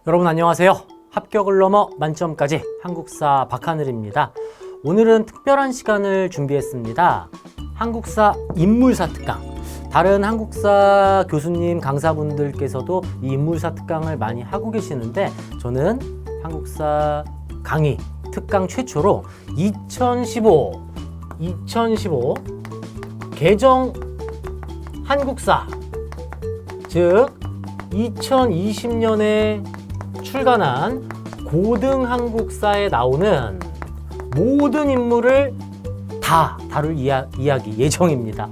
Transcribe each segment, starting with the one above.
여러분 안녕하세요. 합격을 넘어 만점까지 한국사 박하늘입니다. 오늘은 특별한 시간을 준비했습니다. 한국사 인물사 특강. 다른 한국사 교수님 강사분들께서도 이 인물사 특강을 많이 하고 계시는데 저는 한국사 강의 특강 최초로 2015 개정 한국사, 즉 2020년에 출간한 고등 한국사에 나오는 모든 인물을 다 다룰 이야기 예정입니다.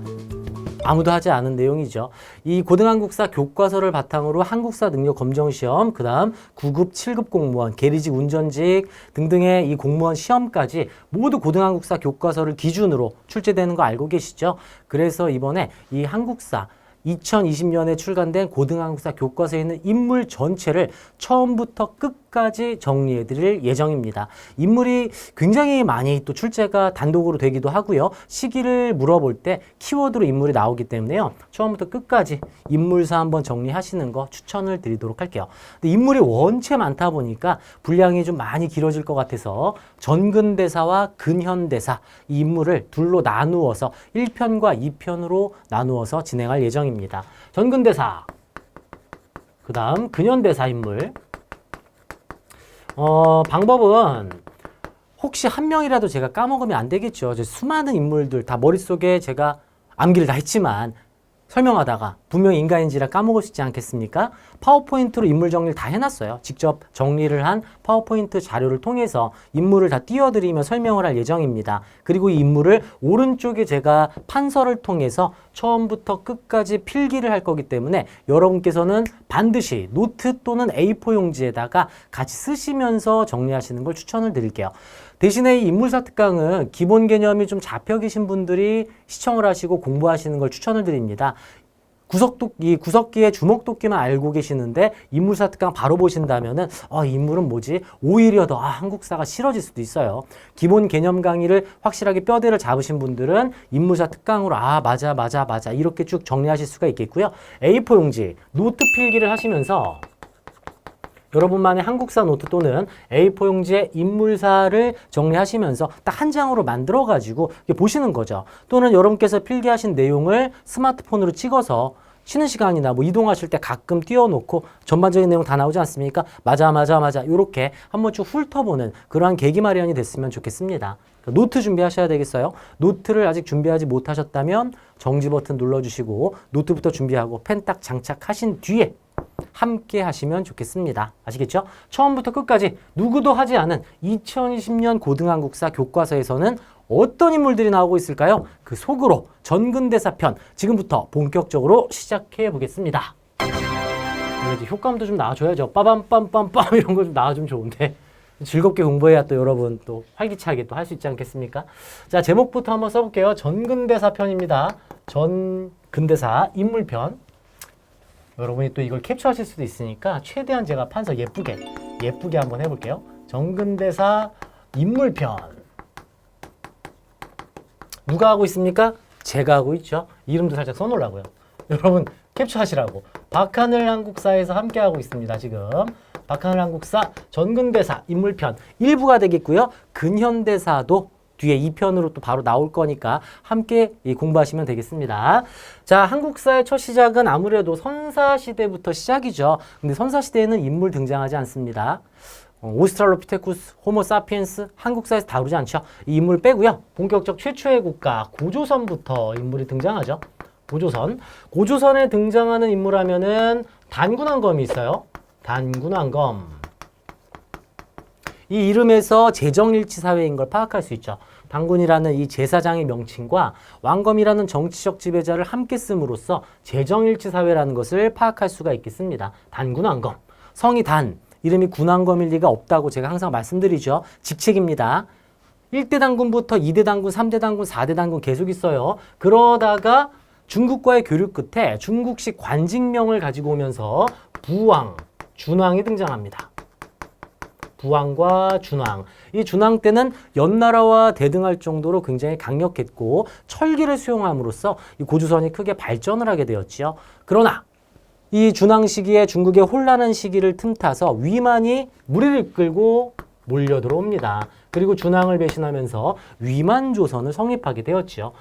아무도 하지 않은 내용이죠. 이 고등 한국사 교과서를 바탕으로 한국사 능력 검정 시험, 그 다음 9급, 7급 공무원, 계리직, 운전직 등등의 이 공무원 시험까지 모두 고등 한국사 교과서를 기준으로 출제되는 거 알고 계시죠? 그래서 이번에 이 한국사 2020년에 출간된 고등한국사 교과서에 있는 인물 전체를 처음부터 끝까지 정리해 드릴 예정입니다. 인물이 굉장히 많이 또 출제가 단독으로 되기도 하고요. 시기를 물어볼 때 키워드로 인물이 나오기 때문에요. 처음부터 끝까지 인물사 한번 정리하시는 거 추천을 드리도록 할게요. 근데 인물이 원체 많다 보니까 분량이 좀 많이 길어질 것 같아서 전근대사와 근현대사 이 인물을 둘로 나누어서 1편과 2편으로 나누어서 진행할 예정입니다. 전근대사, 그 다음 근현대사 인물. 방법은 혹시 한 명이라도 제가 까먹으면 안 되겠죠. 수많은 인물들 다 머릿속에 제가 암기를 다 했지만 설명하다가 분명히 인간인지라 까먹을 수 있지 않겠습니까? 파워포인트로 인물 정리를 다 해놨어요. 직접 정리를 한 파워포인트 자료를 통해서 인물을 다 띄워드리며 설명을 할 예정입니다. 그리고 이 인물을 오른쪽에 제가 판서를 통해서 처음부터 끝까지 필기를 할 거기 때문에 여러분께서는 반드시 노트 또는 A4 용지에다가 같이 쓰시면서 정리하시는 걸 추천을 드릴게요. 대신에 이 인물사 특강은 기본 개념이 좀 잡혀 계신 분들이 시청을 하시고 공부하시는 걸 추천을 드립니다. 구석기에 주먹도끼만 알고 계시는데 인물사 특강 바로 보신다면은 이 인물은 뭐지? 오히려 더 한국사가 싫어질 수도 있어요. 기본 개념 강의를 확실하게 뼈대를 잡으신 분들은 인물사 특강으로 맞아 이렇게 쭉 정리하실 수가 있겠고요. A4 용지, 노트 필기를 하시면서 여러분만의 한국사 노트 또는 A4 용지에 인물사를 정리하시면서 딱 한 장으로 만들어가지고 보시는 거죠. 또는 여러분께서 필기하신 내용을 스마트폰으로 찍어서 쉬는 시간이나 뭐 이동하실 때 가끔 띄워놓고 전반적인 내용 다 나오지 않습니까? 맞아 이렇게 한번 쭉 훑어보는 그러한 계기 마련이 됐으면 좋겠습니다. 노트 준비하셔야 되겠어요. 노트를 아직 준비하지 못하셨다면 정지 버튼 눌러주시고 노트부터 준비하고 펜 딱 장착하신 뒤에 함께 하시면 좋겠습니다. 아시겠죠? 처음부터 끝까지 누구도 하지 않은 2020년 고등한국사 교과서에서는 어떤 인물들이 나오고 있을까요? 그 속으로 전근대사 편 지금부터 본격적으로 시작해 보겠습니다. 이제 효과음도 좀 나와줘야죠. 빠밤빰빰빰 이런 거 좀 나와주면 좋은데 즐겁게 공부해야 또 여러분 또 활기차게 또 할 수 있지 않겠습니까? 자, 제목부터 한번 써볼게요. 전근대사 편입니다. 전근대사 인물편. 여러분이 또 이걸 캡처하실 수도 있으니까 최대한 제가 판서 예쁘게 한번 해볼게요. 전근대사 인물편. 누가 하고 있습니까? 제가 하고 있죠. 이름도 살짝 써놓으려고요. 여러분 캡처하시라고. 박하늘 한국사에서 함께 하고 있습니다. 지금 박하늘 한국사 전근대사 인물편 1부가 되겠고요. 근현대사도 뒤에 2편으로 또 바로 나올 거니까 함께 공부하시면 되겠습니다. 자, 한국사의 첫 시작은 아무래도 선사시대부터 시작이죠. 근데 선사시대에는 인물 등장하지 않습니다. 오스트랄로피테쿠스, 호모사피엔스 한국사에서 다루지 않죠. 이 인물 빼고요. 본격적 최초의 국가 고조선부터 인물이 등장하죠. 고조선에 등장하는 인물 하면은 단군왕검이 있어요. 단군왕검. 이 이름에서 재정일치 사회인 걸 파악할 수 있죠. 단군이라는 이 제사장의 명칭과 왕검이라는 정치적 지배자를 함께 씀으로써 재정일치 사회라는 것을 파악할 수가 있겠습니다. 단군왕검. 성이 단, 이름이 군왕검일 리가 없다고 제가 항상 말씀드리죠. 직책입니다. 1대 단군부터 2대 단군, 3대 단군, 4대 단군 계속 있어요. 그러다가 중국과의 교류 끝에 중국식 관직명을 가지고 오면서 부왕, 준왕이 등장합니다. 부왕과 준왕. 이 준왕 때는 연나라와 대등할 정도로 굉장히 강력했고 철기를 수용함으로써 이 고조선이 크게 발전을 하게 되었지요. 그러나 이 준왕 시기에 중국의 혼란한 시기를 틈타서 위만이 무리를 이끌고 몰려 들어옵니다. 그리고 준왕을 배신하면서 위만조선을 성립하게 되었죠.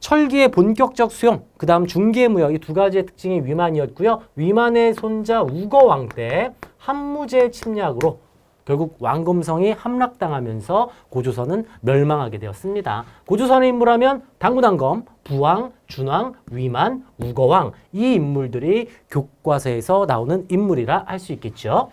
철기의 본격적 수용, 그 다음 중개무역 이 두 가지의 특징이 위만이었고요. 위만의 손자 우거왕 때 한무제 침략으로 결국 왕검성이 함락당하면서 고조선은 멸망하게 되었습니다. 고조선의 인물하면 당구당검, 부왕, 준왕, 위만, 우거왕 이 인물들이 교과서에서 나오는 인물이라 할 수 있겠죠.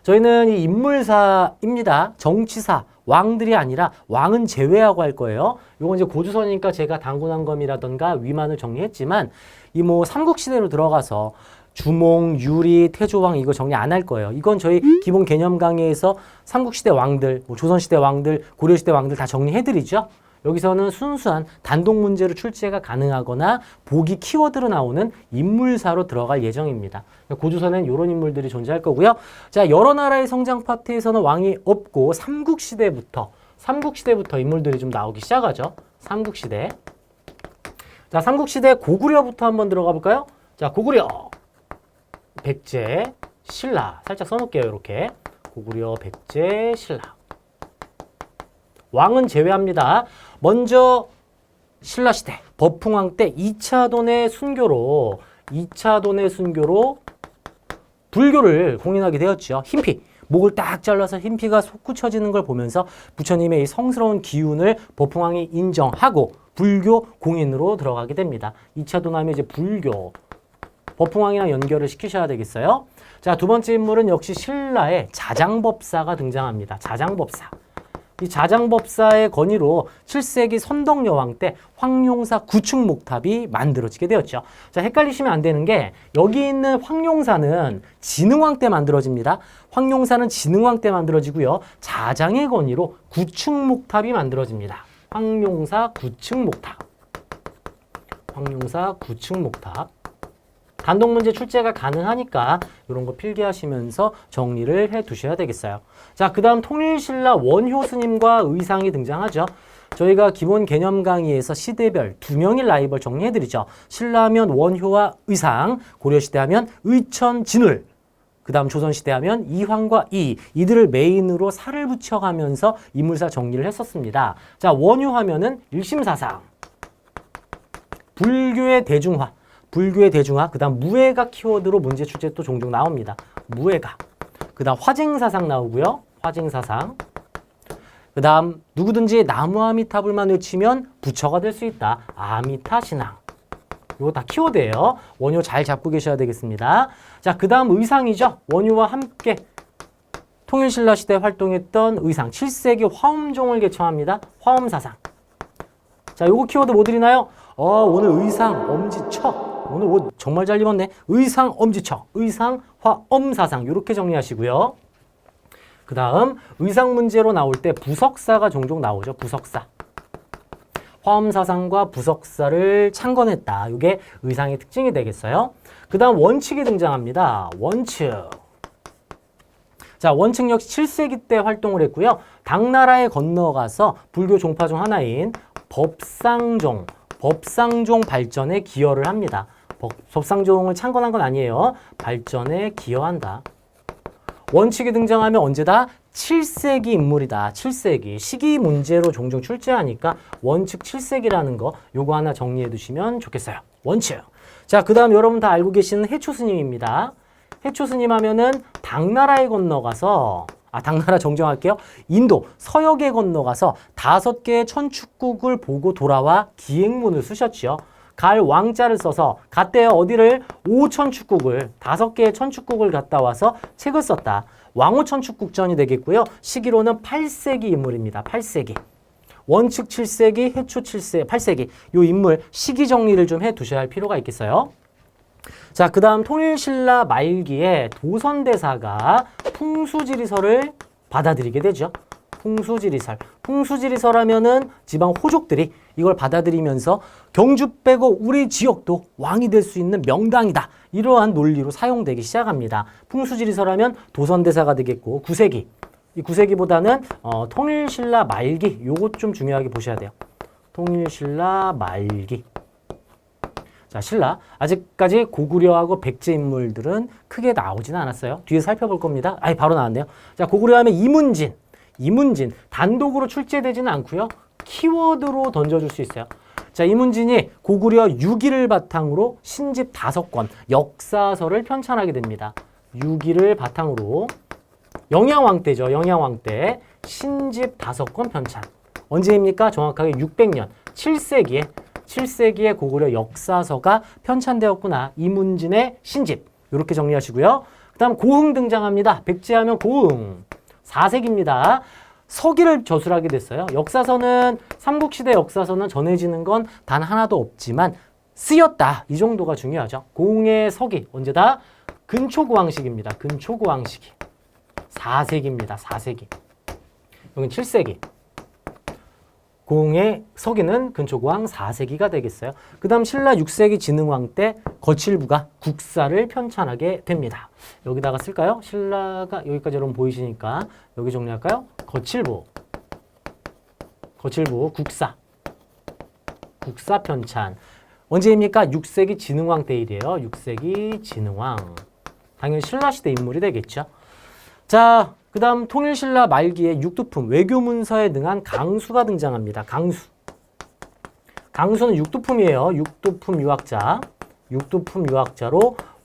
저희는 이 인물사입니다. 정치사, 왕들이 아니라 왕은 제외하고 할 거예요. 이건 이제 고조선이니까 제가 당구당검이라던가 위만을 정리했지만 이 뭐 삼국시대로 들어가서 주몽, 유리, 태조왕 이거 정리 안 할 거예요. 이건 저희 기본 개념 강의에서 삼국시대 왕들, 뭐 조선시대 왕들, 고려시대 왕들 다 정리해드리죠. 여기서는 순수한 단독 문제로 출제가 가능하거나 보기 키워드로 나오는 인물사로 들어갈 예정입니다. 고조선엔 이런 인물들이 존재할 거고요. 자, 여러 나라의 성장 파트에서는 왕이 없고 삼국시대부터 인물들이 좀 나오기 시작하죠. 삼국시대. 자, 삼국시대 고구려부터 한번 들어가 볼까요? 자, 고구려. 백제, 신라 살짝 써놓을게요. 이렇게 고구려, 백제, 신라 왕은 제외합니다. 먼저 신라시대 법흥왕 때 2차 돈의 순교로 불교를 공인하게 되었죠. 흰피 목을 딱 잘라서 흰피가 솟구쳐지는 걸 보면서 부처님의 이 성스러운 기운을 법흥왕이 인정하고 불교 공인으로 들어가게 됩니다. 2차 도남이 이제 불교 법흥왕이랑 연결을 시키셔야 되겠어요. 자, 두 번째 인물은 역시 신라의 자장법사가 등장합니다. 자장법사. 이 자장법사의 건의로 7세기 선덕여왕 때 황룡사 구축목탑이 만들어지게 되었죠. 자, 헷갈리시면 안 되는 게 여기 있는 황룡사는 진흥왕 때 만들어집니다. 황룡사는 진흥왕 때 만들어지고요. 자장의 건의로 구축목탑이 만들어집니다. 황룡사 구축목탑. 황룡사 구축목탑. 단독 문제 출제가 가능하니까 이런 거 필기하시면서 정리를 해 두셔야 되겠어요. 자, 그 다음 통일신라 원효 스님과 의상이 등장하죠. 저희가 기본 개념 강의에서 시대별 두 명의 라이벌 정리해드리죠. 신라하면 원효와 의상, 고려시대 하면 의천, 진울, 그 다음 조선시대 하면 이황과 이들을 메인으로 살을 붙여가면서 인물사 정리를 했었습니다. 자, 원효 하면은 일심사상, 불교의 대중화, 그 다음 무예가 키워드로 문제 출제 또 종종 나옵니다. 무예가. 그 다음 화쟁사상 나오고요. 화쟁사상. 그 다음 누구든지 나무 아미타불만 외치면 부처가 될 수 있다. 아미타신앙. 이거 다 키워드예요. 원효 잘 잡고 계셔야 되겠습니다. 자, 그 다음 의상이죠. 원효와 함께 통일신라 시대 활동했던 의상. 7세기 화엄종을 개청합니다. 화엄사상. 자, 요거 키워드 뭐 드리나요? 오늘 의상 엄지척. 오늘 옷 정말 잘 입었네. 의상 엄지척, 의상 화엄사상 이렇게 정리하시고요. 그 다음 의상 문제로 나올 때 부석사가 종종 나오죠. 부석사. 화엄사상과 부석사를 창건했다. 이게 의상의 특징이 되겠어요. 그 다음 원칙이 등장합니다. 원칙. 자, 원칙 역시 7세기 때 활동을 했고요. 당나라에 건너가서 불교 종파 중 하나인 법상종 발전에 기여를 합니다. 법상종을 창건한 건 아니에요. 발전에 기여한다. 원칙이 등장하면 언제다? 7세기 인물이다. 7세기. 시기 문제로 종종 출제하니까 원칙 7세기라는 거 요거 하나 정리해 두시면 좋겠어요. 원칙. 자, 그 다음 여러분 다 알고 계시는 해초스님입니다. 해초스님 하면은 당나라에 건너가서 당나라 정정할게요. 인도 서역에 건너가서 5개의 천축국을 보고 돌아와 기행문을 쓰셨죠. 갈 왕자를 써서 갔대요. 어디를? 5천축국을 5개의 천축국을 갔다 와서 책을 썼다. 왕오천축국전이 되겠고요. 시기로는 8세기 인물입니다. 8세기. 원칙 7세기, 해초 8세기. 이 인물 시기 정리를 좀 해 두셔야 할 필요가 있겠어요. 자, 그 다음 통일신라 말기에 도선대사가 풍수지리설을 받아들이게 되죠. 풍수지리설 하면은 지방 호족들이 이걸 받아들이면서 경주 빼고 우리 지역도 왕이 될 수 있는 명당이다. 이러한 논리로 사용되기 시작합니다. 풍수지리설 하면 도선대사가 되겠고 9세기. 이 9세기보다는 통일신라 말기. 요것 좀 중요하게 보셔야 돼요. 통일신라 말기. 자, 신라. 아직까지 고구려하고 백제 인물들은 크게 나오진 않았어요. 뒤에 살펴볼 겁니다. 바로 나왔네요. 자, 고구려 하면 이문진. 이문진. 단독으로 출제되지는 않고요. 키워드로 던져줄 수 있어요. 자, 이문진이 고구려 6기를 바탕으로 신집 5권, 역사서를 편찬하게 됩니다. 6기를 바탕으로 영양왕 때죠. 영양왕 때 신집 5권 편찬. 언제입니까? 정확하게 600년, 7세기에 고구려 역사서가 편찬되었구나. 이문진의 신집. 이렇게 정리하시고요. 그 다음 고흥 등장합니다. 백제하면 고흥. 4세기입니다. 서기를 저술하게 됐어요. 역사서는 삼국시대 역사서는 전해지는 건 단 하나도 없지만 쓰였다. 이 정도가 중요하죠. 고흥의 서기 언제다? 근초고왕식입니다. 근초고왕식이 4세기입니다. 4세기. 여긴 7세기. 고흥의 서기는 근초고왕 4세기가 되겠어요. 그 다음 신라 6세기 진흥왕 때 거칠부가 국사를 편찬하게 됩니다. 여기다가 쓸까요? 신라가 여기까지 여러분 보이시니까 여기 정리할까요? 거칠부 국사 편찬. 언제입니까? 6세기 진흥왕 때 일이에요. 6세기 진흥왕. 당연히 신라시대 인물이 되겠죠. 자, 그 다음 통일신라 말기에 육두품, 외교문서에 능한 강수가 등장합니다. 강수는 육두품이에요. 육두품 유학자로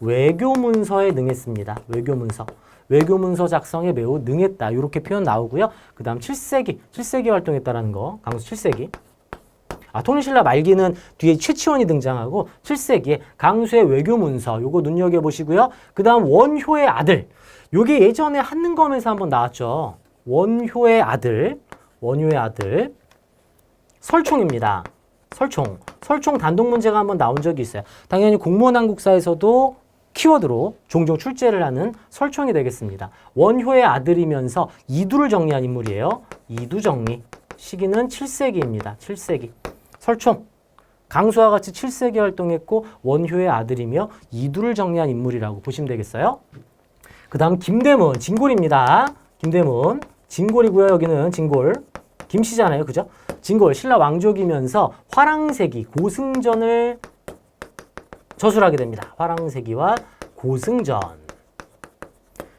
외교문서에 능했습니다. 외교문서 작성에 매우 능했다. 이렇게 표현 나오고요. 그 다음 7세기 활동했다라는 거. 강수 7세기. 통일신라 말기는 뒤에 최치원이 등장하고 7세기에 강수의 외교문서. 요거 눈여겨보시고요. 그 다음 원효의 아들. 요게 예전에 한능검에서 한번 나왔죠. 원효의 아들. 설총입니다. 설총 단독 문제가 한번 나온 적이 있어요. 당연히 공무원 한국사에서도 키워드로 종종 출제를 하는 설총이 되겠습니다. 원효의 아들이면서 이두를 정리한 인물이에요. 이두 정리. 시기는 7세기입니다. 7세기. 설총. 강수와 같이 7세기 활동했고 원효의 아들이며 이두를 정리한 인물이라고 보시면 되겠어요. 그 다음 김대문, 진골입니다. 김대문, 진골이고요. 여기는 진골. 김씨잖아요. 그죠? 진골, 신라 왕족이면서 화랑세기, 고승전을 저술하게 됩니다. 화랑세기와 고승전.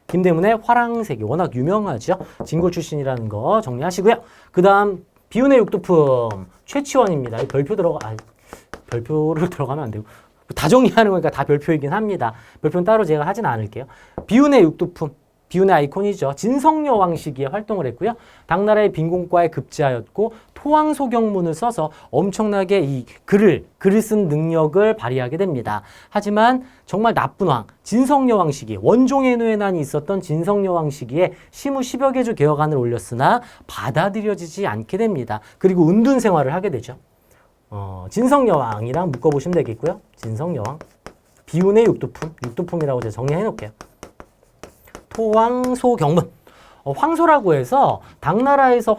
김대문의 화랑세기, 워낙 유명하죠. 진골 출신이라는 거 정리하시고요. 그 다음 비운의 육두품, 최치원입니다. 별표를 들어가면 안 되고. 다 정리하는 거니까 다 별표이긴 합니다. 별표는 따로 제가 하진 않을게요. 비운의 육두품, 비운의 아이콘이죠. 진성여 왕 시기에 활동을 했고요. 당나라의 빈공과에 급제하였고 토왕소경문을 써서 엄청나게 이 글을 쓴 능력을 발휘하게 됩니다. 하지만 정말 나쁜 왕, 진성여 왕 시기, 원종의 누에난이 있었던 진성여 왕 시기에 시무 10여 개조 개혁안을 올렸으나 받아들여지지 않게 됩니다. 그리고 은둔 생활을 하게 되죠. 진성여왕이랑 묶어보시면 되겠고요. 진성여왕. 비운의 육두품이라고 제가 정리해 놓을게요. 토왕소경문. 황소라고 해서 당나라에서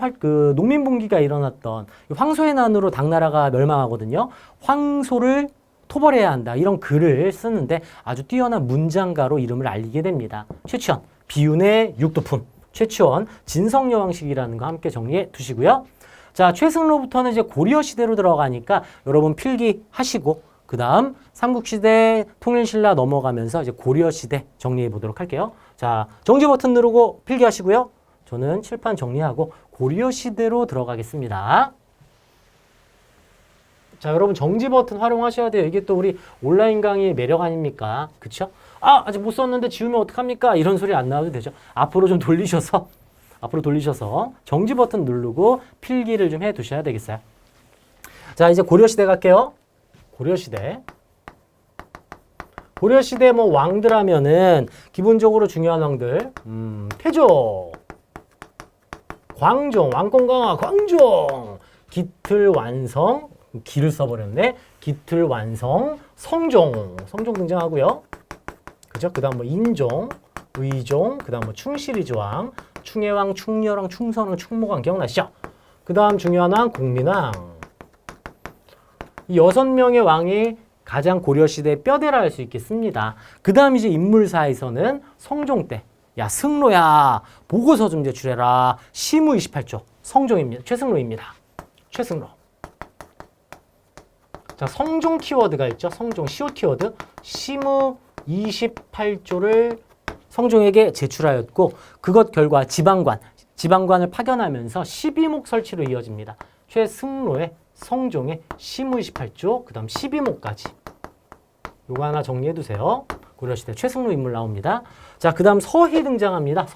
농민분기가 일어났던 황소의 난으로 당나라가 멸망하거든요. 황소를 토벌해야 한다. 이런 글을 쓰는데 아주 뛰어난 문장가로 이름을 알리게 됩니다. 최치원. 비운의 육두품. 최치원. 진성여왕식이라는 거 함께 정리해 두시고요. 자, 최승로부터는 이제 고려 시대로 들어가니까 여러분 필기하시고 그 다음 삼국시대 통일신라 넘어가면서 이제 고려 시대 정리해 보도록 할게요. 자, 정지 버튼 누르고 필기하시고요. 저는 칠판 정리하고 고려 시대로 들어가겠습니다. 자, 여러분 정지 버튼 활용하셔야 돼요. 이게 또 우리 온라인 강의의 매력 아닙니까? 그쵸? 아직 못 썼는데 지우면 어떡합니까? 이런 소리 안 나와도 되죠. 앞으로 돌리셔서 정지 버튼 누르고 필기를 좀 해 두셔야 되겠어요. 자, 이제 고려시대 갈게요. 고려시대 뭐 왕들 하면은 기본적으로 중요한 왕들. 태조, 광종, 왕권강화, 광종, 기틀완성, 기를 써버렸네. 기틀완성, 성종 등장하고요. 그죠? 그 다음 뭐 인종, 의종, 그 다음 뭐 충실이조왕, 충혜왕, 충렬왕, 충선왕, 충목왕 기억나시죠? 그 다음 중요한 왕 공민왕. 이 6명의 왕이 가장 고려시대의 뼈대라 할 수 있겠습니다. 그 다음 이제 인물사에서는 성종 때. 야, 승로야, 보고서 좀 제출해라. 시무 28조. 성종입니다. 최승로입니다. 최승로. 자, 성종 키워드가 있죠. 성종, 시옷 키워드. 시무 28조를 성종에게 제출하였고 그것 결과 지방관을 파견하면서 12목 설치로 이어집니다. 최승로의 성종의 시무 28조, 그 다음 12목까지. 요거 하나 정리해 두세요. 고려시대 최승로 인물 나옵니다. 자, 그 다음 서희 등장합니다.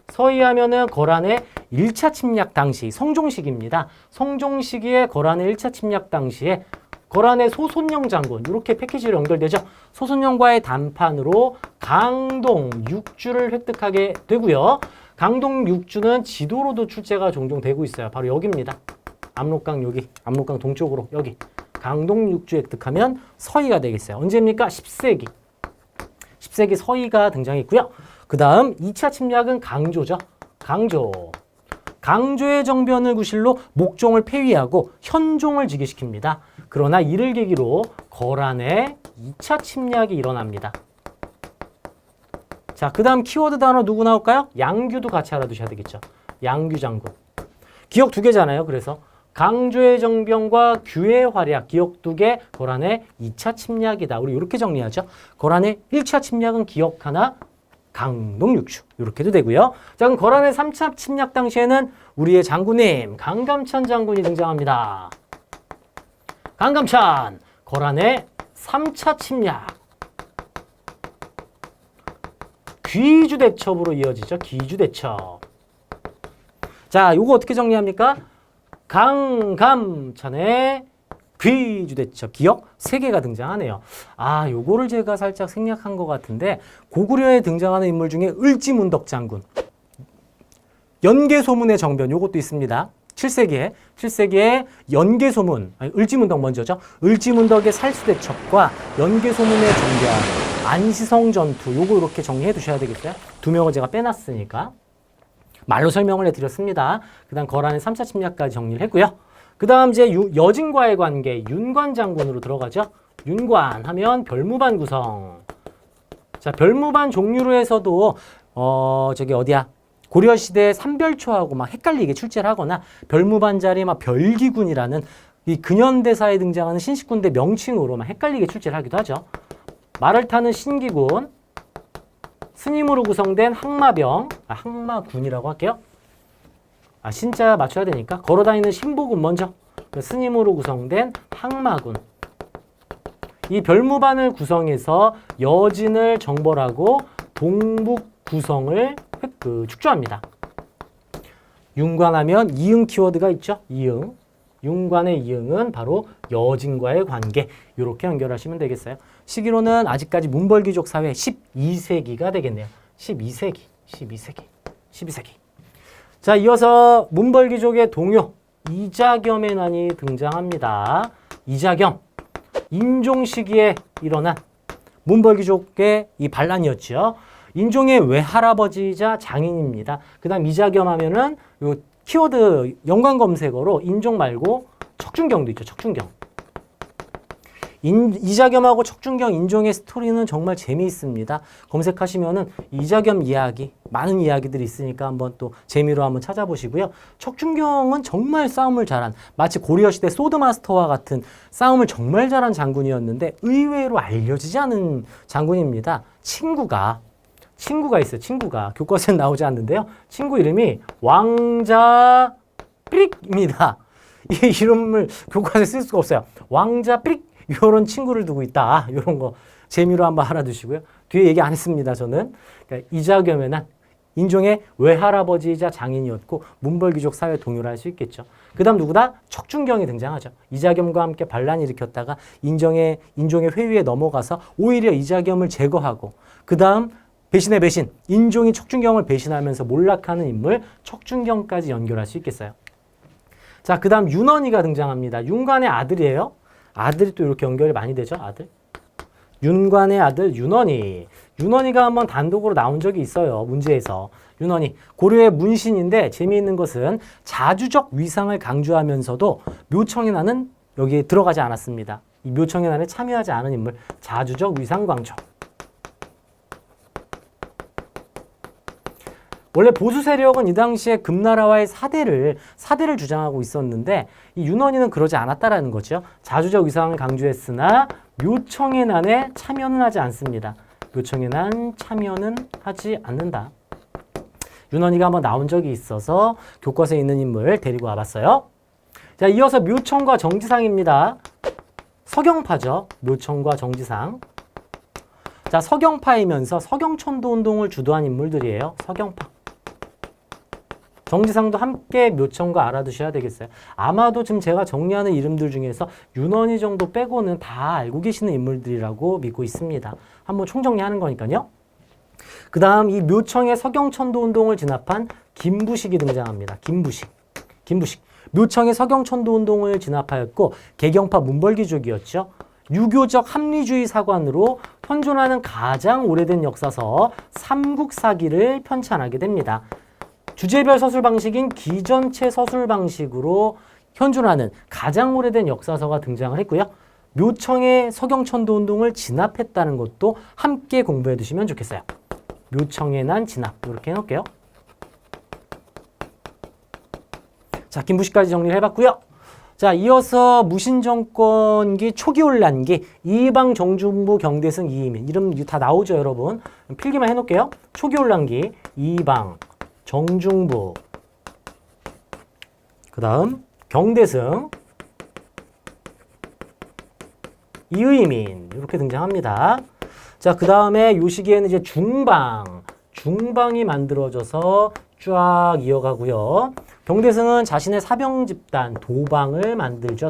서희 하면은 거란의 1차 침략 당시 성종시기입니다. 성종시기의 거란의 1차 침략 당시에 거란의 소손영 장군, 이렇게 패키지로 연결되죠. 소손영과의 단판으로 강동 6주를 획득하게 되고요. 강동 6주는 지도로도 출제가 종종 되고 있어요. 바로 여기입니다. 압록강 여기, 압록강 동쪽으로 여기. 강동 6주 획득하면 서희가 되겠어요. 언제입니까? 10세기. 10세기 서희가 등장했고요. 그 다음 2차 침략은 강조죠. 강조의 정변을 구실로 목종을 폐위하고 현종을 즉위시킵니다. 그러나 이를 계기로 거란의 2차 침략이 일어납니다. 자, 그 다음 키워드 단어 누구 나올까요? 양규도 같이 알아두셔야 되겠죠. 양규 장군. 기억 두 개잖아요. 그래서 강조의 정변과 규의 활약, 기억 두 개, 거란의 2차 침략이다. 우리 이렇게 정리하죠. 거란의 1차 침략은 기억 하나, 강동 6주. 이렇게도 되고요. 자, 그럼 거란의 3차 침략 당시에는 우리의 장군님 강감찬 장군이 등장합니다. 강감찬, 거란의 3차 침략. 귀주대첩으로 이어지죠. 귀주대첩. 자, 요거 어떻게 정리합니까? 강감찬의 귀주대첩, 기억 3개가 등장하네요. 아, 요거를 제가 살짝 생략한 것 같은데 고구려에 등장하는 인물 중에 을지문덕 장군, 연개소문의 정변, 요것도 있습니다. 7세기에 연개소문, 을지문덕 먼저죠. 을지문덕의 살수대첩과 연개소문의 정변, 안시성 전투, 요거 이렇게 정리해 두셔야 되겠어요. 두 명을 제가 빼놨으니까. 말로 설명을 해드렸습니다. 그 다음 거란의 3차 침략까지 정리를 했고요. 그 다음 이제 여진과의 관계, 윤관 장군으로 들어가죠. 윤관 하면 별무반 구성. 자, 별무반 종류로 해서도 고려시대 삼별초하고 막 헷갈리게 출제를 하거나 별무반 자리에 막 별기군이라는 이 근현대사에 등장하는 신식군대 명칭으로 막 헷갈리게 출제를 하기도 하죠. 말을 타는 신기군, 스님으로 구성된 항마병, 항마군이라고 할게요. 신자 맞춰야 되니까 걸어다니는 신보군 먼저. 스님으로 구성된 항마군. 이 별무반을 구성해서 여진을 정벌하고 동북 구성을 축조합니다. 윤관하면 이응 키워드가 있죠. 이응. 윤관의 이응은 바로 여진과의 관계. 이렇게 연결하시면 되겠어요. 시기로는 아직까지 문벌귀족 사회 12세기가 되겠네요. 12세기. 자, 이어서 문벌귀족의 동요 이자겸의 난이 등장합니다. 이자겸, 인종 시기에 일어난 문벌귀족의 이 반란이었죠. 인종의 외할아버지이자 장인입니다. 그 다음 이자겸 하면은 요 키워드 연관 검색어로 인종 말고 척준경도 있죠. 척준경. 이자겸하고 척준경 인종의 스토리는 정말 재미있습니다. 검색하시면은 이자겸 이야기, 많은 이야기들이 있으니까 한번 또 재미로 한번 찾아보시고요. 척준경은 정말 싸움을 잘한, 마치 고려시대 소드마스터와 같은 싸움을 정말 잘한 장군이었는데 의외로 알려지지 않은 장군입니다. 친구가 있어요. 친구가 교과서에 나오지 않는데요. 친구 이름이 왕자 삐릭입니다. 이 이름을 교과서에 쓸 수가 없어요. 왕자 삐릭, 이런 친구를 두고 있다. 이런 거 재미로 한번 알아두시고요. 뒤에 얘기 안 했습니다. 저는. 그러니까 이자겸의 난 인종의 외할아버지이자 장인이었고 문벌귀족 사회 동요를 할 수 있겠죠. 그 다음 누구다? 척준경이 등장하죠. 이자겸과 함께 반란을 일으켰다가 인종의 회유에 넘어가서 오히려 이자겸을 제거하고 그 다음 배신의 배신, 인종이 척준경을 배신하면서 몰락하는 인물 척준경까지 연결할 수 있겠어요. 자, 그 다음 윤원이가 등장합니다. 윤관의 아들이에요. 아들이 또 이렇게 연결이 많이 되죠. 아들. 윤관의 아들 윤원이. 윤원이가 한번 단독으로 나온 적이 있어요. 문제에서. 윤원이. 고려의 문신인데 재미있는 것은 자주적 위상을 강조하면서도 묘청의 난은 여기에 들어가지 않았습니다. 이 묘청의 난에 참여하지 않은 인물. 자주적 위상 강조. 원래 보수 세력은 이 당시에 금나라와의 사대를 주장하고 있었는데 이 윤원이는 그러지 않았다라는 거죠. 자주적 위상을 강조했으나 묘청의 난에 참여는 하지 않습니다. 묘청의 난 참여는 하지 않는다. 윤원이가 한번 나온 적이 있어서 교과서에 있는 인물 데리고 와봤어요. 자, 이어서 묘청과 정지상입니다. 서경파죠. 묘청과 정지상. 자, 서경파이면서 서경천도 운동을 주도한 인물들이에요. 서경파. 정지상도 함께 묘청과 알아두셔야 되겠어요. 아마도 지금 제가 정리하는 이름들 중에서 윤원이 정도 빼고는 다 알고 계시는 인물들이라고 믿고 있습니다. 한번 총정리하는 거니까요. 그 다음 이 묘청의 서경천도 운동을 진압한 김부식이 등장합니다. 김부식. 묘청의 서경천도 운동을 진압하였고 개경파 문벌기족이었죠. 유교적 합리주의 사관으로 현존하는 가장 오래된 역사서 삼국사기를 편찬하게 됩니다. 주제별 서술 방식인 기전체 서술 방식으로 현존하는 가장 오래된 역사서가 등장을 했고요. 묘청의 서경천도 운동을 진압했다는 것도 함께 공부해 두시면 좋겠어요. 묘청의 난 진압 이렇게 해놓을게요. 자, 김부식까지 정리를 해봤고요. 자, 이어서 무신정권기 초기혼란기 이방 정중부 경대승 이이민 이름 다 나오죠, 여러분. 필기만 해놓을게요. 초기혼란기 이방 정중부 그 다음 경대승 이의민 이렇게 등장합니다. 자, 그 다음에 요 시기에는 이제 중방이 만들어져서 쫙 이어가고요. 경대승은 자신의 사병 집단 도방을 만들죠.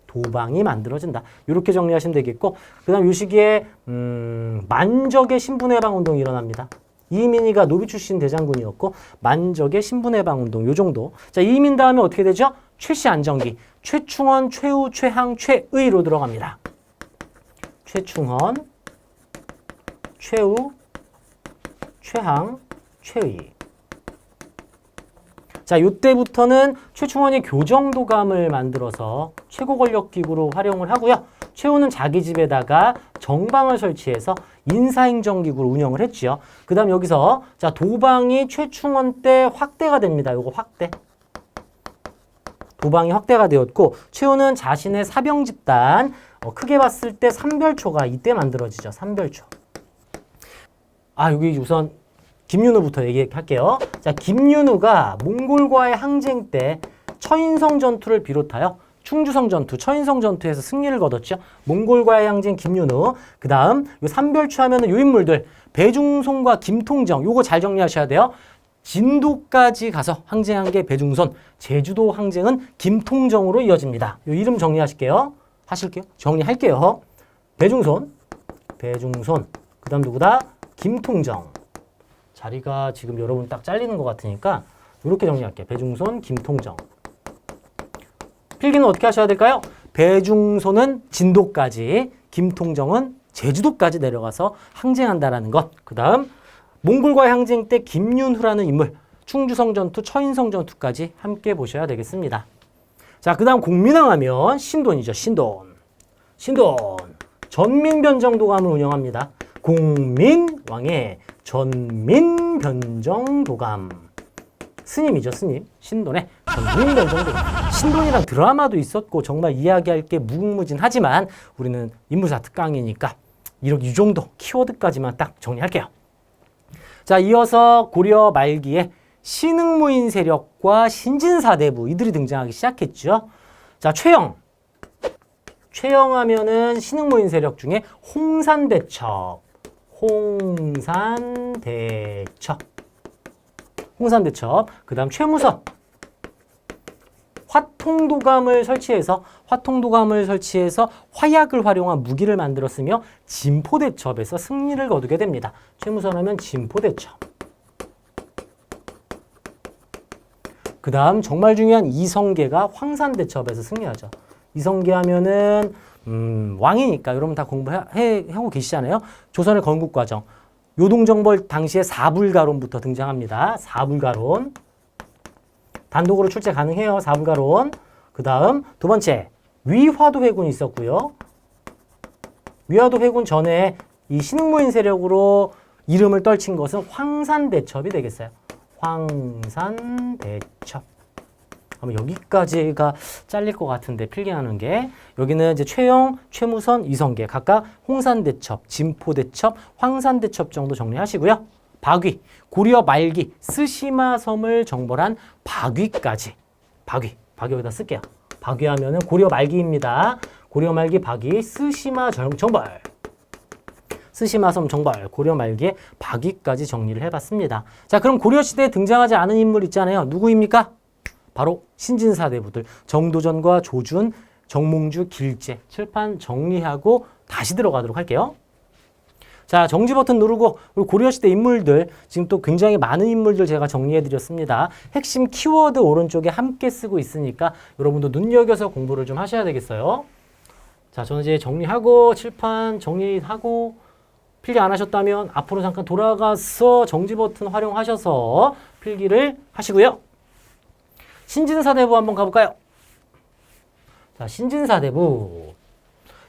도방이 만들어진다. 이렇게 정리하시면 되겠고, 그 다음 요 시기에 만적의 신분해방 운동이 일어납니다. 이민희가 노비 출신 대장군이었고 만적의 신분해방 운동 요 정도. 자, 이민 다음에 어떻게 되죠? 최씨 안정기, 최충원, 최우, 최항, 최의로 들어갑니다. 최충원, 최우, 최항, 최의. 자, 요때부터는 최충원이 교정도감을 만들어서 최고 권력기구로 활용을 하고요. 최우는 자기 집에다가 정방을 설치해서 인사행정기구를 운영을 했지요. 그 다음 여기서 자, 도방이 최충원 때 확대가 됩니다. 요거 확대. 도방이 확대가 되었고 최우는 자신의 사병 집단 크게 봤을 때 삼별초가 이때 만들어지죠. 삼별초. 여기 우선 김윤우부터 얘기할게요. 자, 김윤우가 몽골과의 항쟁 때 처인성 전투를 비롯하여 충주성 전투, 처인성 전투에서 승리를 거뒀죠. 몽골과의 항쟁 김윤우. 그 다음 요 삼별초 하면은 요 인물들 배중손과 김통정 요거 잘 정리하셔야 돼요. 진도까지 가서 항쟁한 게 배중손, 제주도 항쟁은 김통정으로 이어집니다. 요 이름 정리하실게요. 정리할게요. 배중손. 그 다음 누구다? 김통정. 자리가 지금 여러분 딱 잘리는 것 같으니까 이렇게 정리할게요. 배중손, 김통정. 필기는 어떻게 하셔야 될까요? 배중손은 진도까지, 김통정은 제주도까지 내려가서 항쟁한다라는 것. 그 다음 몽골과의 항쟁 때 김윤후라는 인물, 충주성 전투, 처인성 전투까지 함께 보셔야 되겠습니다. 자, 그 다음 공민왕하면 신돈이죠. 신돈. 전민변정도감을 운영합니다. 공민왕의 전민변정도감. 스님이죠, 스님. 신돈의 전민변정도감. 신돈이란 드라마도 있었고 정말 이야기할 게 무궁무진하지만 우리는 인물사 특강이니까 이 정도 키워드까지만 딱 정리할게요. 자, 이어서 고려 말기에 신흥무인 세력과 신진사대부 이들이 등장하기 시작했죠. 자, 최영 하면은 신흥무인 세력 중에 홍산대첩. 그 다음 최무선. 화통도감을 설치해서 화약을 활용한 무기를 만들었으며 진포대첩에서 승리를 거두게 됩니다. 최무선 하면 진포대첩. 그 다음 정말 중요한 이성계가 황산대첩에서 승리하죠. 이성계 하면은 왕이니까 여러분 다 공부하고 계시잖아요. 조선의 건국과정. 요동정벌 당시에 사불가론부터 등장합니다. 사불가론. 단독으로 출제 가능해요. 사불가론. 그 다음 두 번째 위화도 회군이 있었고요. 위화도 회군 전에 이 신흥무인 세력으로 이름을 떨친 것은 황산대첩이 되겠어요. 황산대첩. 아마 여기까지가 잘릴 것 같은데 필기하는 게 여기는 이제 최영, 최무선, 이성계 각각 홍산대첩, 진포대첩, 황산대첩 정도 정리하시고요. 박위, 고려 말기 스시마섬을 정벌한 박위까지. 박위 여기다 쓸게요. 박위하면은 고려 말기입니다. 고려 말기 박위 스시마 정벌. 스시마섬 정벌, 고려 말기에 박위까지 정리를 해봤습니다. 자, 그럼 고려시대에 등장하지 않은 인물 있잖아요. 누구입니까? 바로 신진사대부들 정도전과 조준, 정몽주, 길재 칠판 정리하고 다시 들어가도록 할게요. 자, 정지 버튼 누르고 고려시대 인물들 지금 또 굉장히 많은 인물들 제가 정리해드렸습니다. 핵심 키워드 오른쪽에 함께 쓰고 있으니까 여러분도 눈여겨서 공부를 좀 하셔야 되겠어요. 자, 저는 이제 정리하고 칠판 정리하고 필기 안 하셨다면 앞으로 잠깐 돌아가서 정지 버튼 활용하셔서 필기를 하시고요. 신진사대부 한번 가볼까요? 자, 신진사대부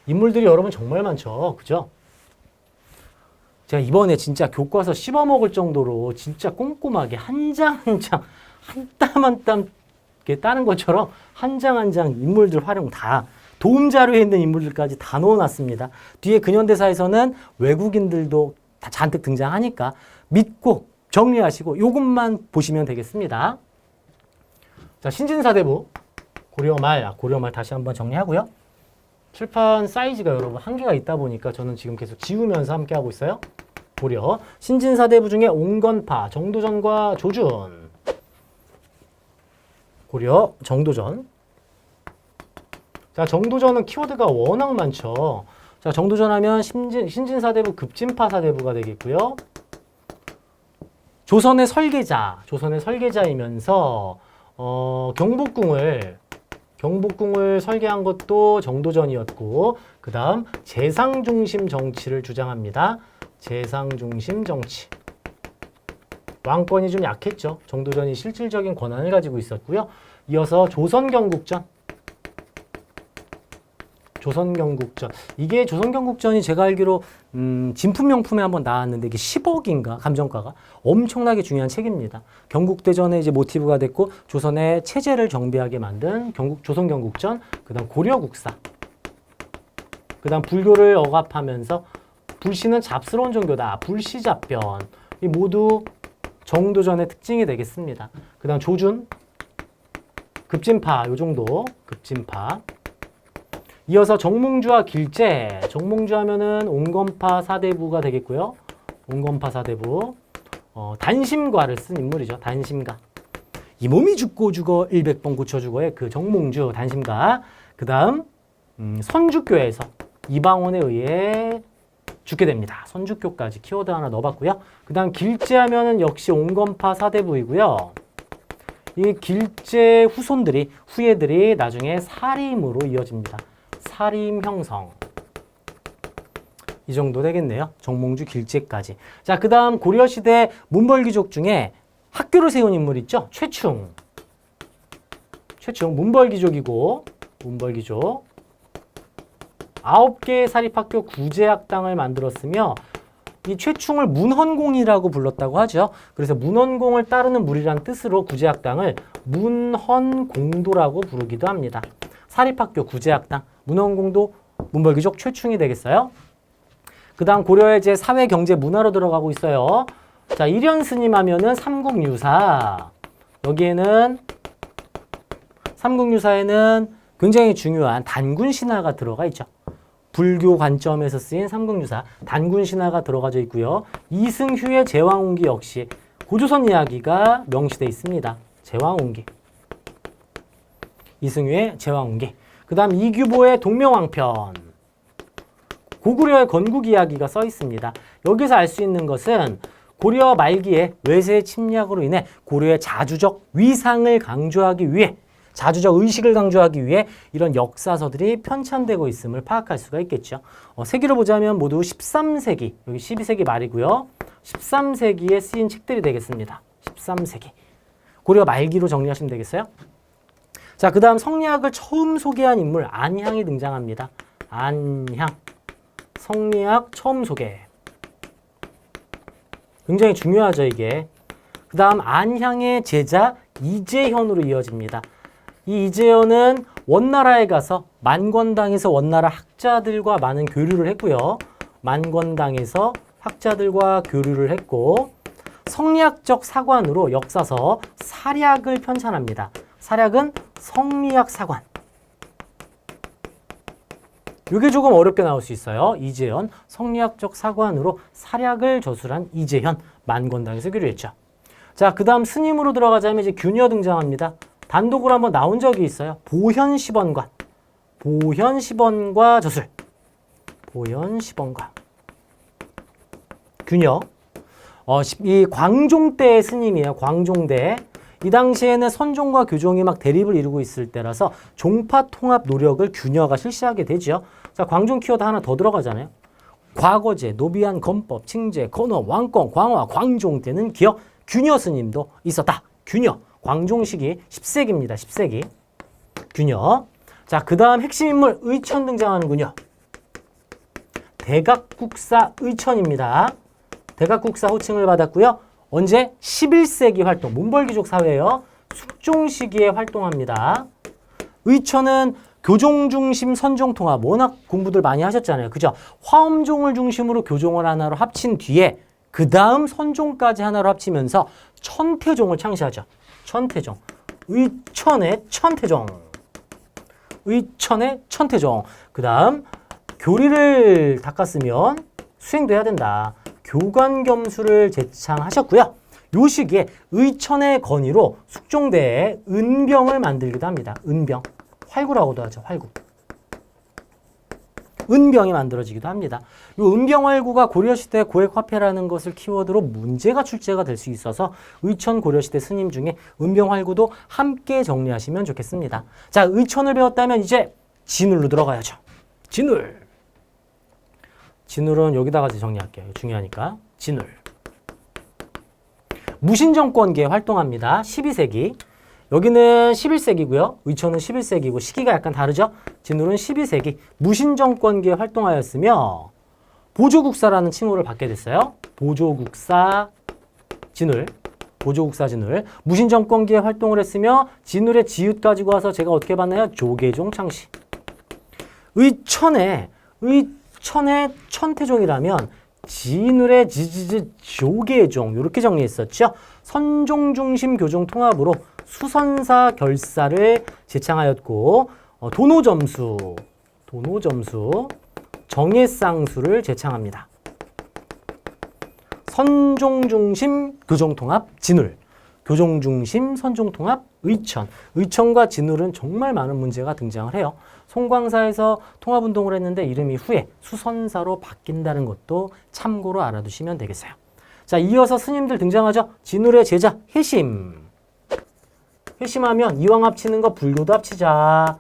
인물들이 여러분 정말 많죠. 그죠? 제가 이번에 진짜 교과서 씹어먹을 정도로 진짜 꼼꼼하게 한 장 한 장, 한 땀 한 땀 따는 것처럼 한 장 한 장 인물들 활용 다 도움자료에 있는 인물들까지 다 넣어놨습니다. 뒤에 근현대사에서는 외국인들도 다 잔뜩 등장하니까 믿고 정리하시고 이것만 보시면 되겠습니다. 자, 신진사대부 고려말 다시 한번 정리하고요. 칠판 사이즈가 여러분 한계가 있다 보니까 저는 지금 계속 지우면서 함께 하고 있어요. 고려 신진사대부 중에 옹건파 정도전과 조준. 고려 정도전. 자, 정도전은 키워드가 워낙 많죠. 자, 정도전 하면 신진사대부 급진파 사대부가 되겠고요. 조선의 설계자이면서 경복궁을 설계한 것도 정도전이었고, 그 다음 재상중심 정치를 주장합니다. 재상중심 정치. 왕권이 좀 약했죠. 정도전이 실질적인 권한을 가지고 있었고요. 이어서 조선경국전. 이게 조선경국전이 제가 알기로 진품명품에 한번 나왔는데 이게 10억인가 감정가가 엄청나게 중요한 책입니다. 경국대전의 이제 모티브가 됐고 조선의 체제를 정비하게 만든 조선경국전, 그다음 고려국사, 그다음 불교를 억압하면서 불씨는 잡스러운 종교다. 불씨잡변. 이 모두 정도전의 특징이 되겠습니다. 그다음 조준, 급진파 요 정도 급진파. 이어서 정몽주와 길재. 정몽주 하면은 옹건파 사대부가 되겠고요. 옹건파 사대부. 단심과를 쓴 인물이죠. 단심가. 이 몸이 죽고 죽어 100번 고쳐주고의 그 정몽주 단심가. 그 다음 선주교에서 이방원에 의해 죽게 됩니다. 선주교까지 키워드 하나 넣어봤고요. 그 다음 길재 하면은 역시 옹건파 사대부이고요. 이 길재 후예들이 나중에 사림으로 이어집니다. 사림 형성. 이 정도 되겠네요. 정몽주 길재까지. 자, 그 다음 고려시대 문벌귀족 중에 학교를 세운 인물 있죠? 최충. 문벌귀족이고, 문벌귀족. 9개의 사립학교 구제학당을 만들었으며, 이 최충을 문헌공이라고 불렀다고 하죠. 그래서 문헌공을 따르는 무리란 뜻으로 구제학당을 문헌공도라고 부르기도 합니다. 사립학교 구제학당, 문헌공도 문벌귀족 최충이 되겠어요. 그 다음 고려의 이제 사회, 경제, 문화로 들어가고 있어요. 자, 일현 스님 하면은 삼국유사. 여기에는 삼국유사에는 굉장히 중요한 단군신화가 들어가 있죠. 불교 관점에서 쓰인 삼국유사, 단군신화가 들어가져 있고요. 이승휴의 제왕운기 역시 고조선 이야기가 명시되어 있습니다. 제왕운기. 이승휴의 제왕운기. 그 다음 이규보의 동명왕편. 고구려의 건국 이야기가 써 있습니다. 여기서 알 수 있는 것은 고려 말기에 외세 침략으로 인해 고려의 자주적 위상을 강조하기 위해, 자주적 의식을 강조하기 위해 이런 역사서들이 편찬되고 있음을 파악할 수가 있겠죠. 세기로 보자면 모두 13세기, 여기 12세기 말이고요. 13세기에 쓰인 책들이 되겠습니다. 13세기. 고려 말기로 정리하시면 되겠어요. 자, 그 다음 성리학을 처음 소개한 인물 안향이 등장합니다. 안향. 성리학 처음 소개. 굉장히 중요하죠, 이게. 그 그 다음 안향의 제자 이재현으로 이어집니다. 이 이재현은 원나라에 가서 만권당에서 원나라 학자들과 많은 교류를 했고요. 만권당에서 학자들과 교류를 했고 성리학적 사관으로 역사서 사략을 편찬합니다. 사략은 성리학 사관. 이게 조금 어렵게 나올 수 있어요. 이재현, 성리학적 사관으로 사략을 저술한 이재현, 만권당에서 교류했죠. 자, 그 다음 스님으로 들어가자면 이제 균여 등장합니다. 단독으로 한번 나온 적이 있어요. 보현시번과. 보현시번과 저술. 보현시번과. 균여. 이 광종대의 스님이에요. 광종대. 이 당시에는 선종과 교종이 막 대립을 이루고 있을 때라서 종파 통합 노력을 균여가 실시하게 되죠. 자, 광종 키워드 하나 더 들어가잖아요. 과거제, 노비안, 건법, 칭제, 건업, 왕권, 광화, 광종 때는 기억, 균여 스님도 있었다. 균여. 광종 시기 10세기입니다. 10세기. 균여. 자, 그 다음 핵심 인물 의천 등장하는군요. 대각국사 의천입니다. 대각국사 호칭을 받았고요. 언제? 11세기 활동, 문벌귀족 사회예요. 숙종 시기에 활동합니다. 의천은 교종 중심 선종 통합, 워낙 공부들 많이 하셨잖아요. 그죠? 화엄종을 중심으로 교종을 하나로 합친 뒤에 그 다음 선종까지 하나로 합치면서 천태종을 창시하죠. 천태종. 의천의 천태종. 의천의 천태종. 그 다음 교리를 닦았으면 수행도 해야 된다. 교관겸수를 제창하셨고요. 요 시기에 의천의 건의로 숙종대에 은병을 만들기도 합니다. 은병. 활구라고도 하죠. 활구. 은병이 만들어지기도 합니다. 이 은병활구가 고려시대 고액화폐라는 것을 키워드로 문제가 출제가 될 수 있어서 의천 고려시대 스님 중에 은병활구도 함께 정리하시면 좋겠습니다. 자, 의천을 배웠다면 이제 진울로 들어가야죠. 진울. 진울은 여기다가 정리할게요. 중요하니까. 진울. 무신정권기에 활동합니다. 12세기. 여기는 11세기고요. 의천은 11세기고 시기가 약간 다르죠. 진울은 12세기 무신정권기에 활동하였으며 보조국사라는 칭호를 받게 됐어요. 보조국사 진울. 보조국사 진울. 무신정권기에 활동을 했으며 진울의 지읒 가지고 와서 제가 어떻게 봤나요? 조계종 창시. 의천의 천태종이라면 진울의 지지지 조계종 이렇게 정리했었죠. 선종 중심 교종 통합으로 수선사 결사를 제창하였고 도노점수, 정예쌍수를 제창합니다. 선종 중심 교종 통합 진울, 교종 중심 선종 통합 의천. 의천과 진울은 정말 많은 문제가 등장을 해요. 송광사에서 통합운동을 했는데 이름이 후에 수선사로 바뀐다는 것도 참고로 알아두시면 되겠어요. 자, 이어서 스님들 등장하죠. 진울의 제자 해심. 해심하면 이왕 합치는 거 불교도 합치자.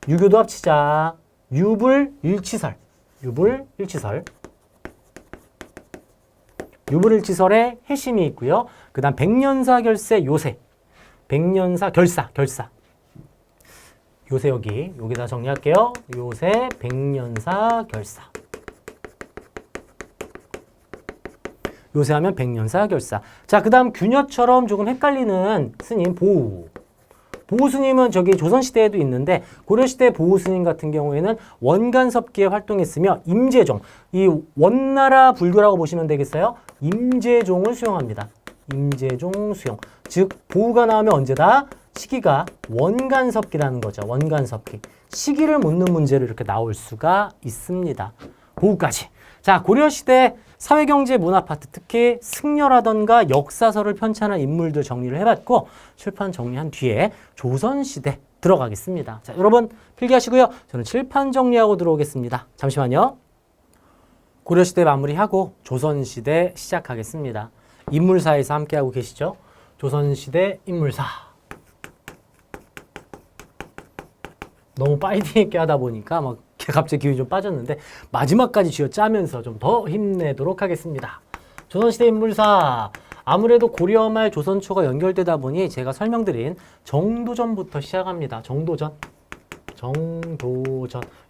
유교도 합치자. 유불일치설. 유불일치설에 해심이 있고요. 그 다음 백년사 결세 요새. 백년사 결사. 요새 여기다 정리할게요. 요새 백년사 결사. 요새하면 백년사 결사. 자, 그 다음 균여처럼 조금 헷갈리는 스님 보우. 보우 스님은 저기 조선시대에도 있는데 고려시대 보우 스님 같은 경우에는 원간섭기에 활동했으며 임재종. 이 원나라 불교라고 보시면 되겠어요. 임재종을 수용합니다. 임재종 수용. 즉 보우가 나오면 언제다? 시기가 원간섭기라는 거죠. 원간섭기. 시기를 묻는 문제로 이렇게 나올 수가 있습니다. 보우까지. 자, 고려시대 사회경제 문화 파트, 특히 승려라던가 역사서를 편찬한 인물들 정리를 해봤고 출판 정리한 뒤에 조선시대 들어가겠습니다. 자, 여러분 필기하시고요. 저는 칠판 정리하고 들어오겠습니다. 잠시만요. 고려시대 마무리하고 조선시대 시작하겠습니다. 인물사에서 함께하고 계시죠? 조선시대 인물사. 너무 파이팅 있게 하다 보니까 막 갑자기 기운이 좀 빠졌는데 마지막까지 쥐어짜면서 좀 더 힘내도록 하겠습니다. 조선시대 인물사. 아무래도 고려 말 조선초가 연결되다 보니 제가 설명드린 정도전부터 시작합니다. 정도전.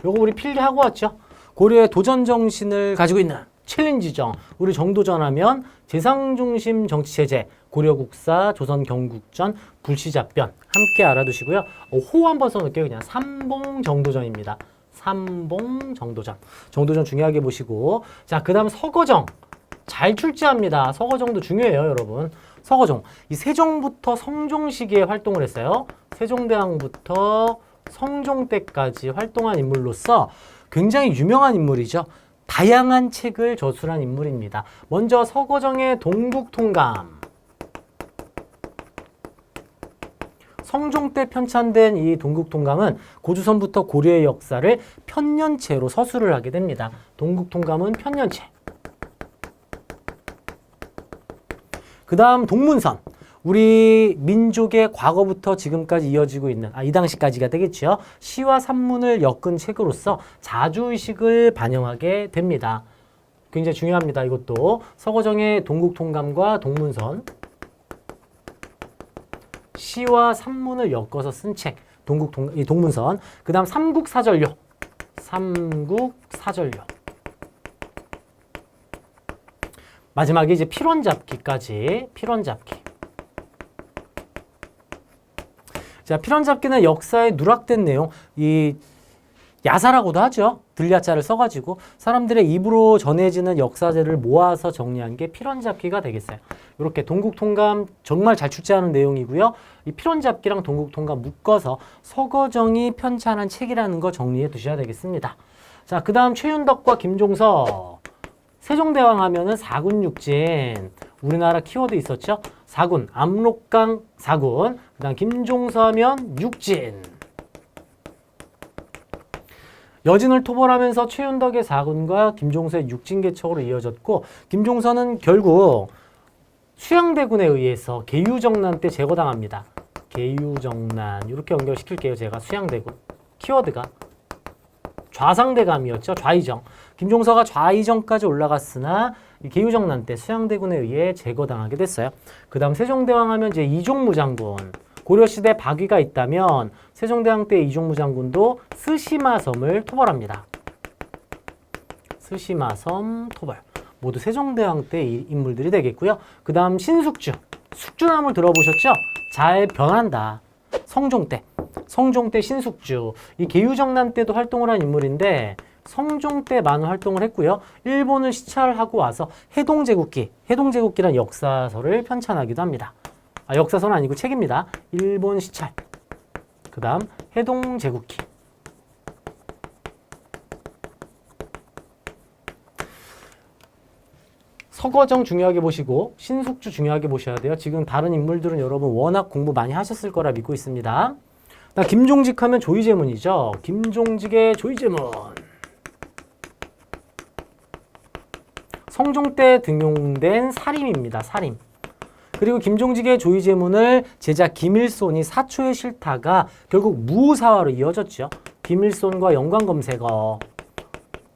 요거 우리 필기하고 왔죠? 고려의 도전 정신을 가지고 있는 챌린지정. 우리 정도전 하면 재상중심 정치체제, 고려국사, 조선경국전, 불시잡변 함께 알아두시고요. 호 한번 써놓을게요. 그냥 삼봉정도전입니다. 삼봉정도전. 정도전 중요하게 보시고, 자, 그 다음 서거정. 잘 출제합니다. 서거정도 중요해요, 여러분. 서거정. 이 세종부터 성종 시기에 활동을 했어요. 세종대왕부터 성종 때까지 활동한 인물로서 굉장히 유명한 인물이죠. 다양한 책을 저술한 인물입니다. 먼저 서거정의 동국통감. 성종 때 편찬된 이 동국통감은 고조선부터 고려의 역사를 편년체로 서술을 하게 됩니다. 동국통감은 편년체. 그 다음 동문선. 우리 민족의 과거부터 지금까지 이어지고 있는, 이 당시까지가 되겠죠. 시와 산문을 엮은 책으로서 자주의식을 반영하게 됩니다. 굉장히 중요합니다. 이것도 서거정의 동국통감과 동문선. 시와 산문을 엮어서 쓴 책, 동문선. 그 다음 삼국사전료. 삼국사전료. 마지막에 이제 필원잡기까지. 필원잡기. 자, 필원잡기는 역사에 누락된 내용, 이 야사라고도 하죠. 들야자를 써가지고 사람들의 입으로 전해지는 역사들을 모아서 정리한 게 필원잡기가 되겠어요. 이렇게 동국통감 정말 잘 출제하는 내용이고요. 이 필원잡기랑 동국통감 묶어서 서거정이 편찬한 책이라는 거 정리해 두셔야 되겠습니다. 자, 그 다음 최윤덕과 김종서. 세종대왕 하면은 사군육진. 우리나라 키워드 있었죠? 사군, 압록강 사군. 그 다음 김종서 하면 육진. 여진을 토벌하면서 최윤덕의 사군과 김종서의 육진개척으로 이어졌고, 김종서는 결국 수양대군에 의해서 계유정난 때 제거당합니다. 계유정난. 이렇게 연결시킬게요. 제가 수양대군. 키워드가 좌상대감이었죠. 좌이정. 김종서가 좌이정까지 올라갔으나 계유정난 때 수양대군에 의해 제거당하게 됐어요. 그 다음 세종대왕 하면 이제 이종무 장군. 고려시대 박위가 있다면 세종대왕 때 이종무 장군도 스시마섬을 토벌합니다. 스시마섬 토벌. 모두 세종대왕 때 인물들이 되겠고요. 그 다음 신숙주. 숙주나물 들어보셨죠? 잘 변한다. 성종 때. 성종 때 신숙주. 이 계유정난 때도 활동을 한 인물인데 성종 때 많은 활동을 했고요. 일본을 시찰하고 와서 해동제국기. 해동제국기란 역사서를 편찬하기도 합니다. 역사서는 아니고 책입니다. 일본 시찰. 그 다음 해동제국기. 서거정 중요하게 보시고 신숙주 중요하게 보셔야 돼요. 지금 다른 인물들은 여러분 워낙 공부 많이 하셨을 거라 믿고 있습니다. 김종직 하면 조이제문이죠. 김종직의 조이제문. 성종 때 등용된 사림입니다. 사림. 그리고 김종직의 조이제문을 제자 김일손이 사초에 싫다가 결국 무사화로 이어졌죠. 김일손과 연관검색어.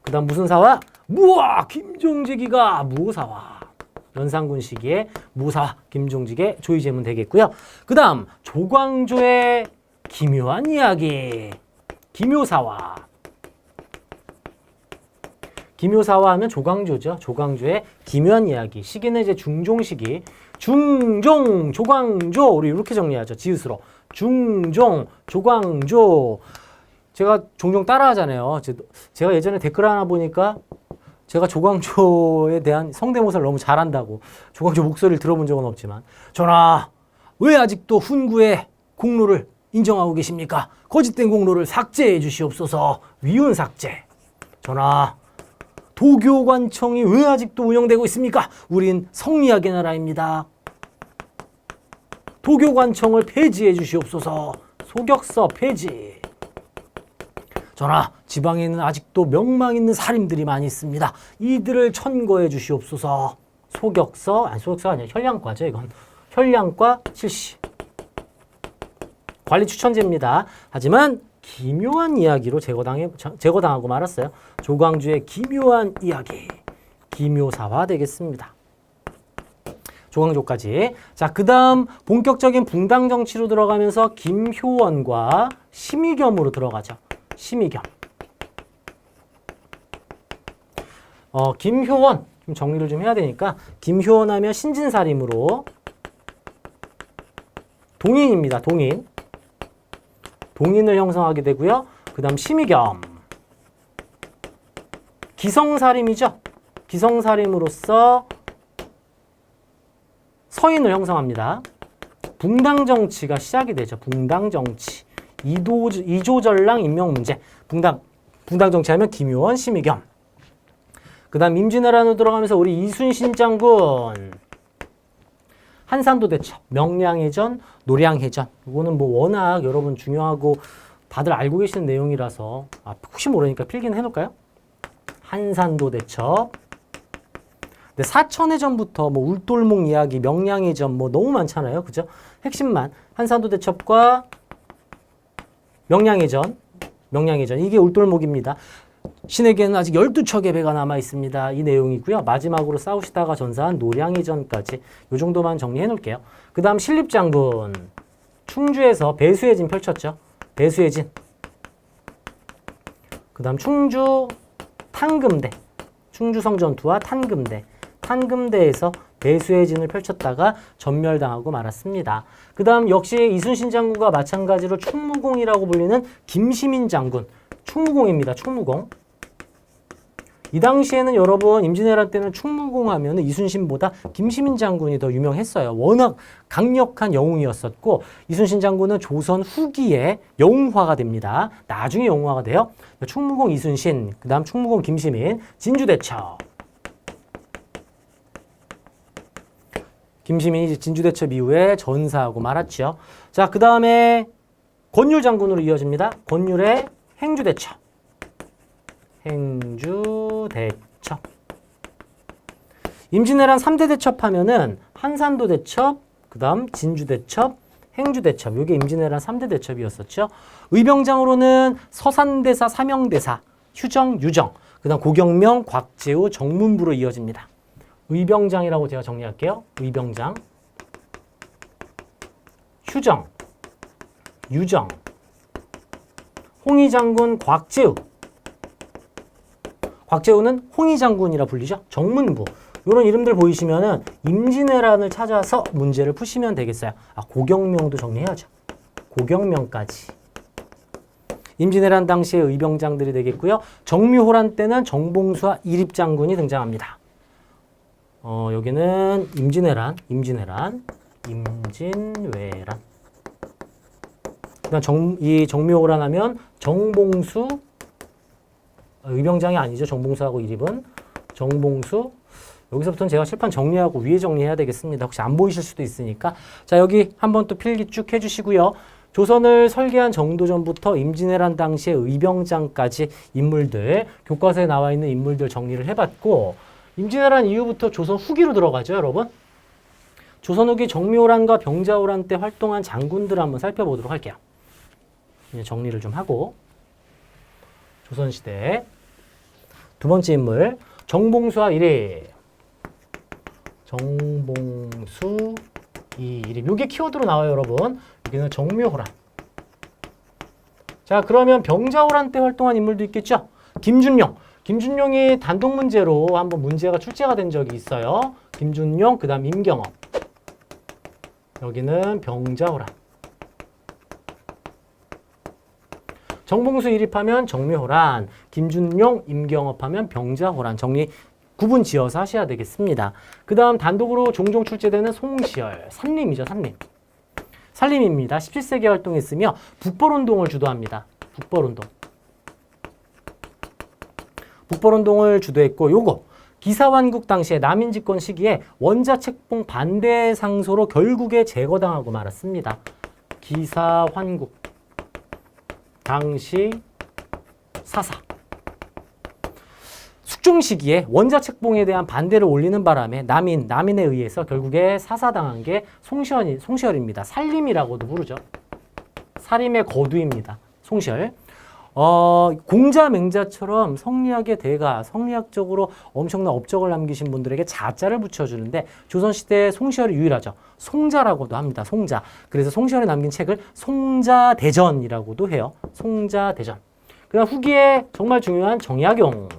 그 다음 무슨 사화? 무화! 김종직이가 무사화. 연산군 시기에 무사화. 김종직의 조이제문 되겠고요. 그 다음 조광조의 기묘한 이야기. 기묘사화. 기묘사화 하면 조광조죠. 조광조의 기묘한 이야기. 시기는 이제 중종 시기. 중종, 조광조. 우리 이렇게 정리하죠. 지읒으로. 중종, 조광조. 제가 종종 따라하잖아요. 제가 예전에 댓글 하나 보니까 제가 조광조에 대한 성대모사를 너무 잘한다고. 조광조 목소리를 들어본 적은 없지만. 전하, 왜 아직도 훈구의 공로를 인정하고 계십니까? 거짓된 공로를 삭제해 주시옵소서. 위헌 삭제. 전하, 도교관청이 왜 아직도 운영되고 있습니까? 우린 성리학의 나라입니다. 도교관청을 폐지해 주시옵소서. 소격서 폐지. 전하, 지방에는 아직도 명망 있는 살인들이 많이 있습니다. 이들을 천거해 주시옵소서. 소격서가 아니라 혈량과죠, 이건. 혈량과 실시. 관리 추천제입니다. 하지만 기묘한 이야기로 제거당하고 말았어요. 조광주의 기묘한 이야기. 기묘사화 되겠습니다. 조광조까지. 자, 그 다음 본격적인 붕당 정치로 들어가면서 김효원과 심의겸으로 들어가죠. 심의겸. 김효원. 좀 정리를 좀 해야 되니까 김효원 하면 신진사림으로 동인입니다. 동인. 동인을 형성하게 되고요. 그 다음 심의겸. 기성사림이죠. 기성사림으로서 서인을 형성합니다. 붕당정치가 시작이 되죠. 붕당정치. 이조전랑 임명문제. 붕당정치하면 김효원, 심의겸. 그 다음 임진왜란으로 들어가면서 우리 이순신 장군. 한산도 대첩, 명량해전, 노량해전. 이거는 뭐 워낙 여러분 중요하고 다들 알고 계시는 내용이라서 혹시 모르니까 필기는 해놓을까요? 한산도 대첩. 근데 사천해전부터 뭐 울돌목 이야기, 명량해전 뭐 너무 많잖아요. 그죠? 핵심만 한산도 대첩과 명량해전 이게 울돌목입니다. 신에게는 아직 12척의 배가 남아 있습니다. 이 내용이고요. 마지막으로 싸우시다가 전사한 노량해전까지 이 정도만 정리해 놓을게요. 그 다음 신립장군. 충주에서 배수해진 펼쳤죠. 배수해진. 그 다음 충주 탄금대. 충주성전투와 탄금대. 탄금대에서 배수해진을 펼쳤다가 전멸당하고 말았습니다. 그 다음 역시 이순신 장군과 마찬가지로 충무공이라고 불리는 김시민 장군. 충무공입니다. 충무공. 이 당시에는 여러분 임진왜란 때는 충무공 하면 이순신보다 김시민 장군이 더 유명했어요. 워낙 강력한 영웅이었었고 이순신 장군은 조선 후기에 영웅화가 됩니다. 나중에 영웅화가 돼요. 충무공 이순신, 그 다음 충무공 김시민, 진주대첩. 김시민이 진주대첩 이후에 전사하고 말았죠. 자, 그 다음에 권율 장군으로 이어집니다. 권율의 행주대첩. 행주대첩. 임진왜란 3대 대첩 하면은 한산도 대첩, 그 다음 진주대첩, 행주대첩. 이게 임진왜란 3대 대첩이었었죠. 의병장으로는 서산대사, 사명대사, 휴정, 유정, 그 다음 고경명, 곽재우, 정문부로 이어집니다. 의병장이라고 제가 정리할게요. 의병장, 휴정, 유정, 홍의장군, 곽재우. 곽재우는 홍의장군이라 불리죠. 정문부. 이런 이름들 보이시면은 임진왜란을 찾아서 문제를 푸시면 되겠어요. 고경명도 정리해야죠. 고경명까지. 임진왜란 당시의 의병장들이 되겠고요. 정묘호란 때는 정봉수와 이립장군이 등장합니다. 여기는 임진왜란. 그다음 이 정묘호란 하면 정봉수, 의병장이 아니죠. 정봉수하고 이립은. 정봉수. 여기서부터는 제가 칠판 정리하고 위에 정리해야 되겠습니다. 혹시 안 보이실 수도 있으니까. 자, 여기 한번 또 필기 쭉 해주시고요. 조선을 설계한 정도전부터 임진왜란 당시의 의병장까지 인물들, 교과서에 나와 있는 인물들 정리를 해봤고, 임진왜란 이후부터 조선 후기로 들어가죠, 여러분. 조선 후기 정묘호란과 병자호란 때 활동한 장군들을 한번 살펴보도록 할게요. 정리를 좀 하고. 조선시대 두 번째 인물 정봉수와 이립. 정봉수, 이립. 이게 키워드로 나와요, 여러분. 여기는 정묘호란. 자, 그러면 병자호란 때 활동한 인물도 있겠죠. 김준용. 김준용이 단독 문제로 한번 문제가 출제가 된 적이 있어요. 김준용, 그 다음 임경업. 여기는 병자호란. 정봉수 이립하면 정묘호란, 김준용, 임경업하면 병자호란. 정리 구분 지어서 하셔야 되겠습니다. 그 다음 단독으로 종종 출제되는 송시열, 산림이죠. 산림입니다. 17세기 활동했으며 북벌운동을 주도합니다. 북벌운동을 주도했고, 요거 기사환국 당시에 남인집권 시기에 원자책봉 반대 상소로 결국에 제거당하고 말았습니다. 기사환국 당시 사사. 숙종 시기에 원자책봉에 대한 반대를 올리는 바람에 남인에 의해서 결국에 사사당한 게 송시열입니다. 살림이라고도 부르죠. 살림의 거두입니다. 송시열. 공자맹자처럼 성리학의 대가, 성리학적으로 엄청난 업적을 남기신 분들에게 자자를 붙여주는데 조선시대에 송시열이 유일하죠. 송자라고도 합니다. 송자. 그래서 송시열이 남긴 책을 송자대전이라고도 해요. 송자대전. 그 다음 후기에 정말 중요한 정약용.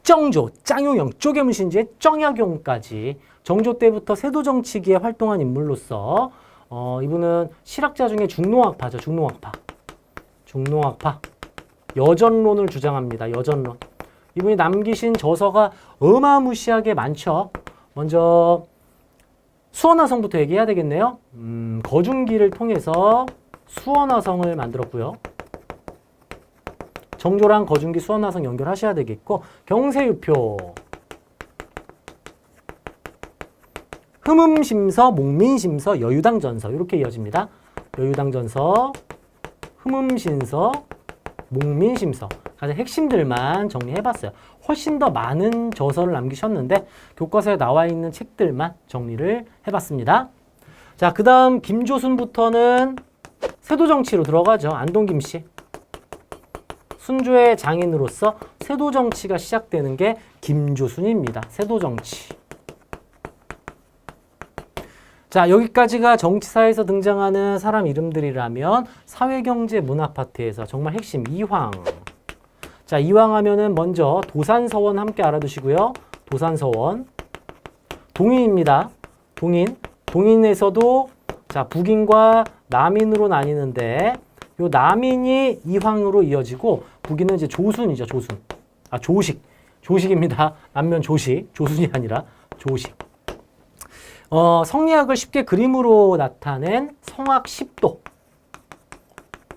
정조, 짱용영, 쪼개문신지의 정약용까지 정조 때부터 세도정치기에 활동한 인물로서 이분은 실학자 중에 중농학파죠. 중농학파. 중농학파. 여전론을 주장합니다. 여전론. 이분이 남기신 저서가 어마무시하게 많죠. 먼저 수원화성부터 얘기해야 되겠네요. 거중기를 통해서 수원화성을 만들었고요. 정조랑 거중기 수원화성 연결하셔야 되겠고, 경세유표, 흠음심서, 목민심서, 여유당전서 이렇게 이어집니다. 여유당전서, 흠음심서, 목민심서 가장 핵심들만 정리해봤어요. 훨씬 더 많은 저서를 남기셨는데 교과서에 나와 있는 책들만 정리를 해봤습니다. 자, 그 다음 김조순부터는 세도정치로 들어가죠. 안동김씨. 순조의 장인으로서 세도정치가 시작되는 게 김조순입니다. 세도정치. 자, 여기까지가 정치사에서 등장하는 사람 이름들이라면 사회경제 문화 파트에서 정말 핵심 이황. 자, 이황 하면은 먼저 도산서원 함께 알아두시고요. 도산서원. 동인입니다. 동인. 동인에서도 자, 북인과 남인으로 나뉘는데 요 남인이 이황으로 이어지고 북인은 이제 조순이죠. 조순. 아, 조식. 조식입니다. 남면 조식. 조순이 아니라 조식. 성리학을 쉽게 그림으로 나타낸 성학 10도.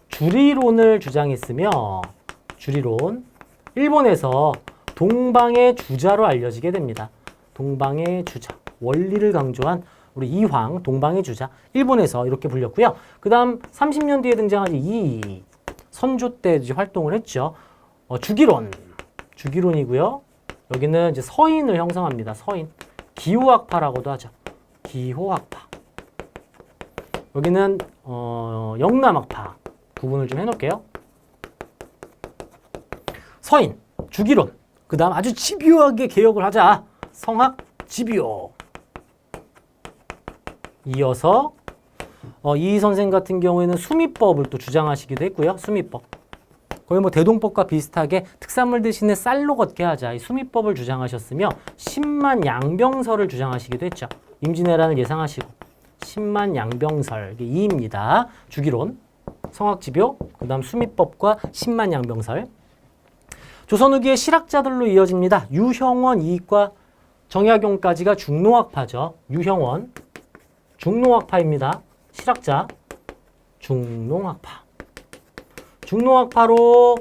주리론을 주장했으며 주리론. 일본에서 동방의 주자로 알려지게 됩니다. 동방의 주자. 원리를 강조한 우리 이황, 동방의 주자. 일본에서 이렇게 불렸고요. 그 다음 30년 뒤에 등장하지 이 선조 때 이제 활동을 했죠. 주기론. 주기론이고요. 여기는 이제 서인을 형성합니다. 서인. 기호학파라고도 하죠. 기호학파. 여기는 영남학파. 구분을 좀 해놓을게요. 서인, 주기론. 그 다음 아주 집요하게 개혁을 하자. 성학, 집요. 이어서 이 선생 같은 경우에는 수미법을 또 주장하시기도 했고요. 수미법. 거의 뭐 대동법과 비슷하게 특산물 대신에 쌀로 걷게 하자. 이 수미법을 주장하셨으며 10만 양병설을 주장하시기도 했죠. 임진왜란을 예상하시고 10만 양병설. 이게 2입니다. 주기론, 성학집요, 그 다음 수미법과 10만 양병설. 조선 후기의 실학자들로 이어집니다. 유형원, 이익과 정약용까지가 중농학파죠. 유형원, 중농학파입니다. 실학자, 중농학파. 중농학파로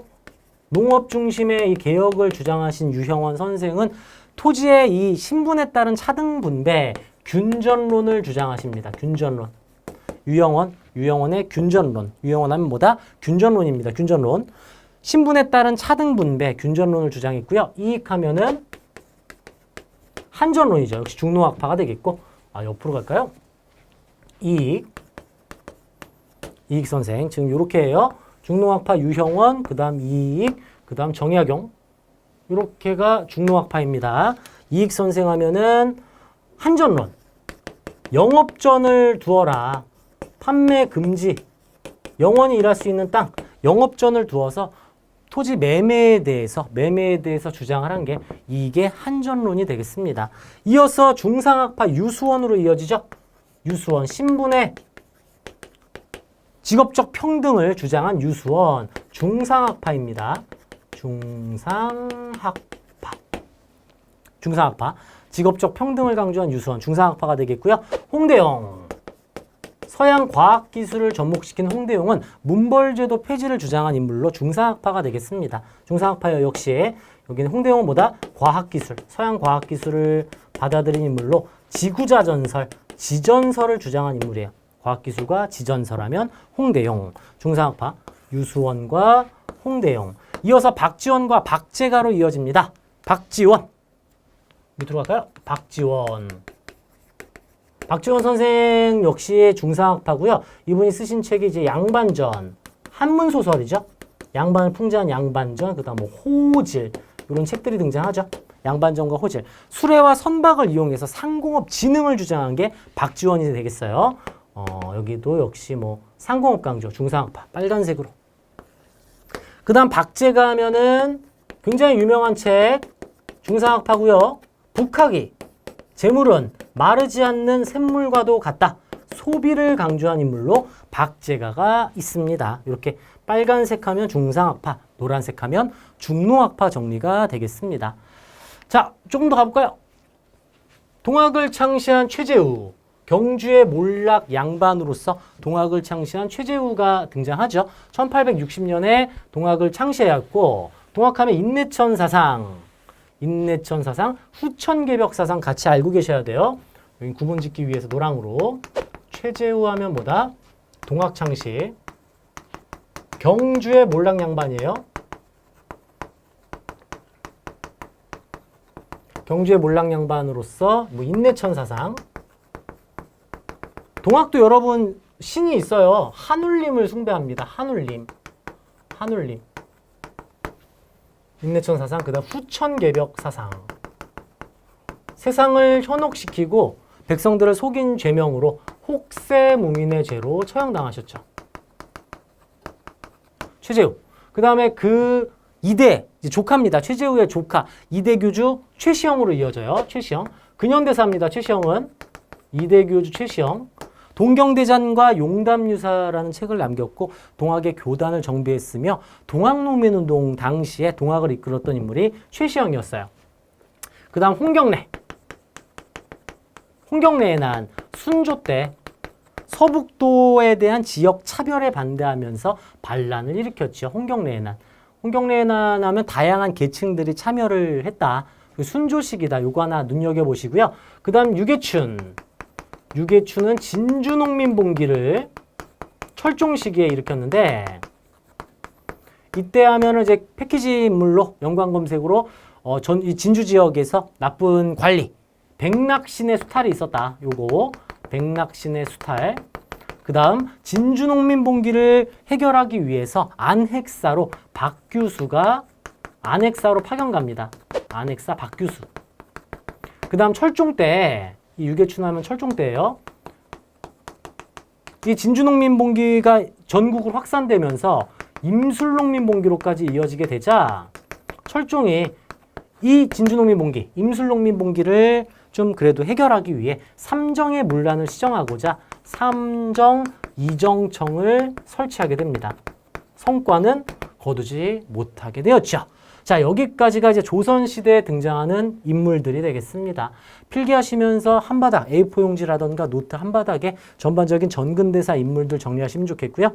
농업 중심의 이 개혁을 주장하신 유형원 선생은 토지의 이 신분에 따른 차등 분배, 균전론을 주장하십니다. 균전론. 유형원의 균전론. 유형원 하면 뭐다? 균전론입니다. 균전론. 신분에 따른 차등 분배, 균전론을 주장했고요. 이익하면은 한전론이죠. 역시 중농학파가 되겠고. 옆으로 갈까요? 이익 선생. 지금 이렇게 해요. 중농학파 유형원, 그 다음 이익, 그 다음 정약용. 이렇게가 중농학파입니다. 이익 선생 하면은 한전론. 영업전을 두어라. 판매 금지. 영원히 일할 수 있는 땅. 영업전을 두어서 토지 매매에 대해서 주장을 한 게 이게 한전론이 되겠습니다. 이어서 중상학파 유수원으로 이어지죠. 유수원. 신분의 직업적 평등을 주장한 유수원. 중상학파입니다. 중상학파. 직업적 평등을 강조한 유수원. 중상학파가 되겠고요. 홍대영. 서양 과학기술을 접목시킨 홍대용은 문벌제도 폐지를 주장한 인물로 중상학파가 되겠습니다. 중상학파 역시 여기는 홍대용은 뭐다? 과학기술, 서양 과학기술을 받아들인 인물로 지구자전설, 지전설을 주장한 인물이에요. 과학기술과 지전설하면 홍대용, 중상학파, 유수원과 홍대용. 이어서 박지원과 박재가로 이어집니다. 박지원. 밑으로 갈까요? 박지원 선생 역시 중상학파고요. 이분이 쓰신 책이 이제 양반전, 한문 소설이죠. 양반을 풍자한 양반전, 그다음 뭐 호질 이런 책들이 등장하죠. 양반전과 호질. 수레와 선박을 이용해서 상공업 진흥을 주장한 게 박지원이 되겠어요. 여기도 역시 뭐 상공업 강조, 중상학파, 빨간색으로. 그다음 박재가 하면은 굉장히 유명한 책, 중상학파고요. 북학이 재물은 마르지 않는 샘물과도 같다. 소비를 강조한 인물로 박제가가 있습니다. 이렇게 빨간색 하면 중상학파, 노란색 하면 중노학파 정리가 되겠습니다. 자, 조금 더 가볼까요? 동학을 창시한 최재우, 경주의 몰락 양반으로서 동학을 창시한 최재우가 등장하죠. 1860년에 동학을 창시해왔고, 동학하면 인내천 사상, 후천개벽 사상 같이 알고 계셔야 돼요. 여기 구분 짓기 위해서 노랑으로. 최재우 하면 뭐다? 동학 창시. 경주의 몰락 양반이에요. 경주의 몰락 양반으로서 뭐 인내천 사상. 동학도 여러분 신이 있어요. 한울림을 숭배합니다. 한울림. 인내천 사상, 그 다음 후천개벽 사상. 세상을 현혹시키고 백성들을 속인 죄명으로 혹세무민의 죄로 처형당하셨죠. 최재우. 그 다음에 그 이대, 조카입니다. 최재우의 조카. 이대교주 최시영으로 이어져요. 최시영. 근현대사입니다. 최시영은. 이대교주 최시영. 동경대잔과 용담유사라는 책을 남겼고 동학의 교단을 정비했으며 동학농민운동 당시에 동학을 이끌었던 인물이 최시영이었어요. 그 다음 홍경래의 난 순조 때 서북도에 대한 지역 차별에 반대하면서 반란을 일으켰죠. 홍경래의 난 하면 다양한 계층들이 참여를 했다. 순조 시기다. 요거 하나 눈여겨보시고요. 그 다음 유계춘은 진주농민봉기를 철종 시기에 일으켰는데 이때 하면은 이제 패키지 인물로 연관 검색으로 이 진주 지역에서 나쁜 관리 백낙신의 수탈이 있었다. 요거 백낙신의 수탈. 그 다음 진주농민봉기를 해결하기 위해서 안핵사로 파견 갑니다. 안핵사 박규수. 그 다음 철종 때 이 유계춘 하면 철종 때예요. 이 진주농민봉기가 전국으로 확산되면서 임술농민봉기로까지 이어지게 되자 철종이 이 진주농민봉기, 임술농민봉기를 좀 그래도 해결하기 위해 삼정의 문란을 시정하고자 삼정 이정청을 설치하게 됩니다. 성과는 거두지 못하게 되었죠. 자, 여기까지가 이제 조선시대에 등장하는 인물들이 되겠습니다. 필기하시면서 한바닥 A4 용지라던가 노트 한바닥에 전반적인 전근대사 인물들 정리하시면 좋겠고요.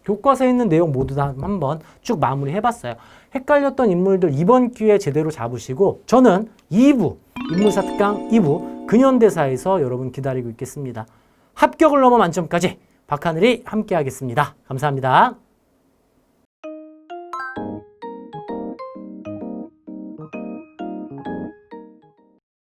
교과서에 있는 내용 모두 다 한번 쭉 마무리해봤어요. 헷갈렸던 인물들 이번 기회에 제대로 잡으시고 저는 2부, 인물사 특강 2부 근현대사에서 여러분 기다리고 있겠습니다. 합격을 넘어 만점까지 박하늘이 함께 하겠습니다. 감사합니다.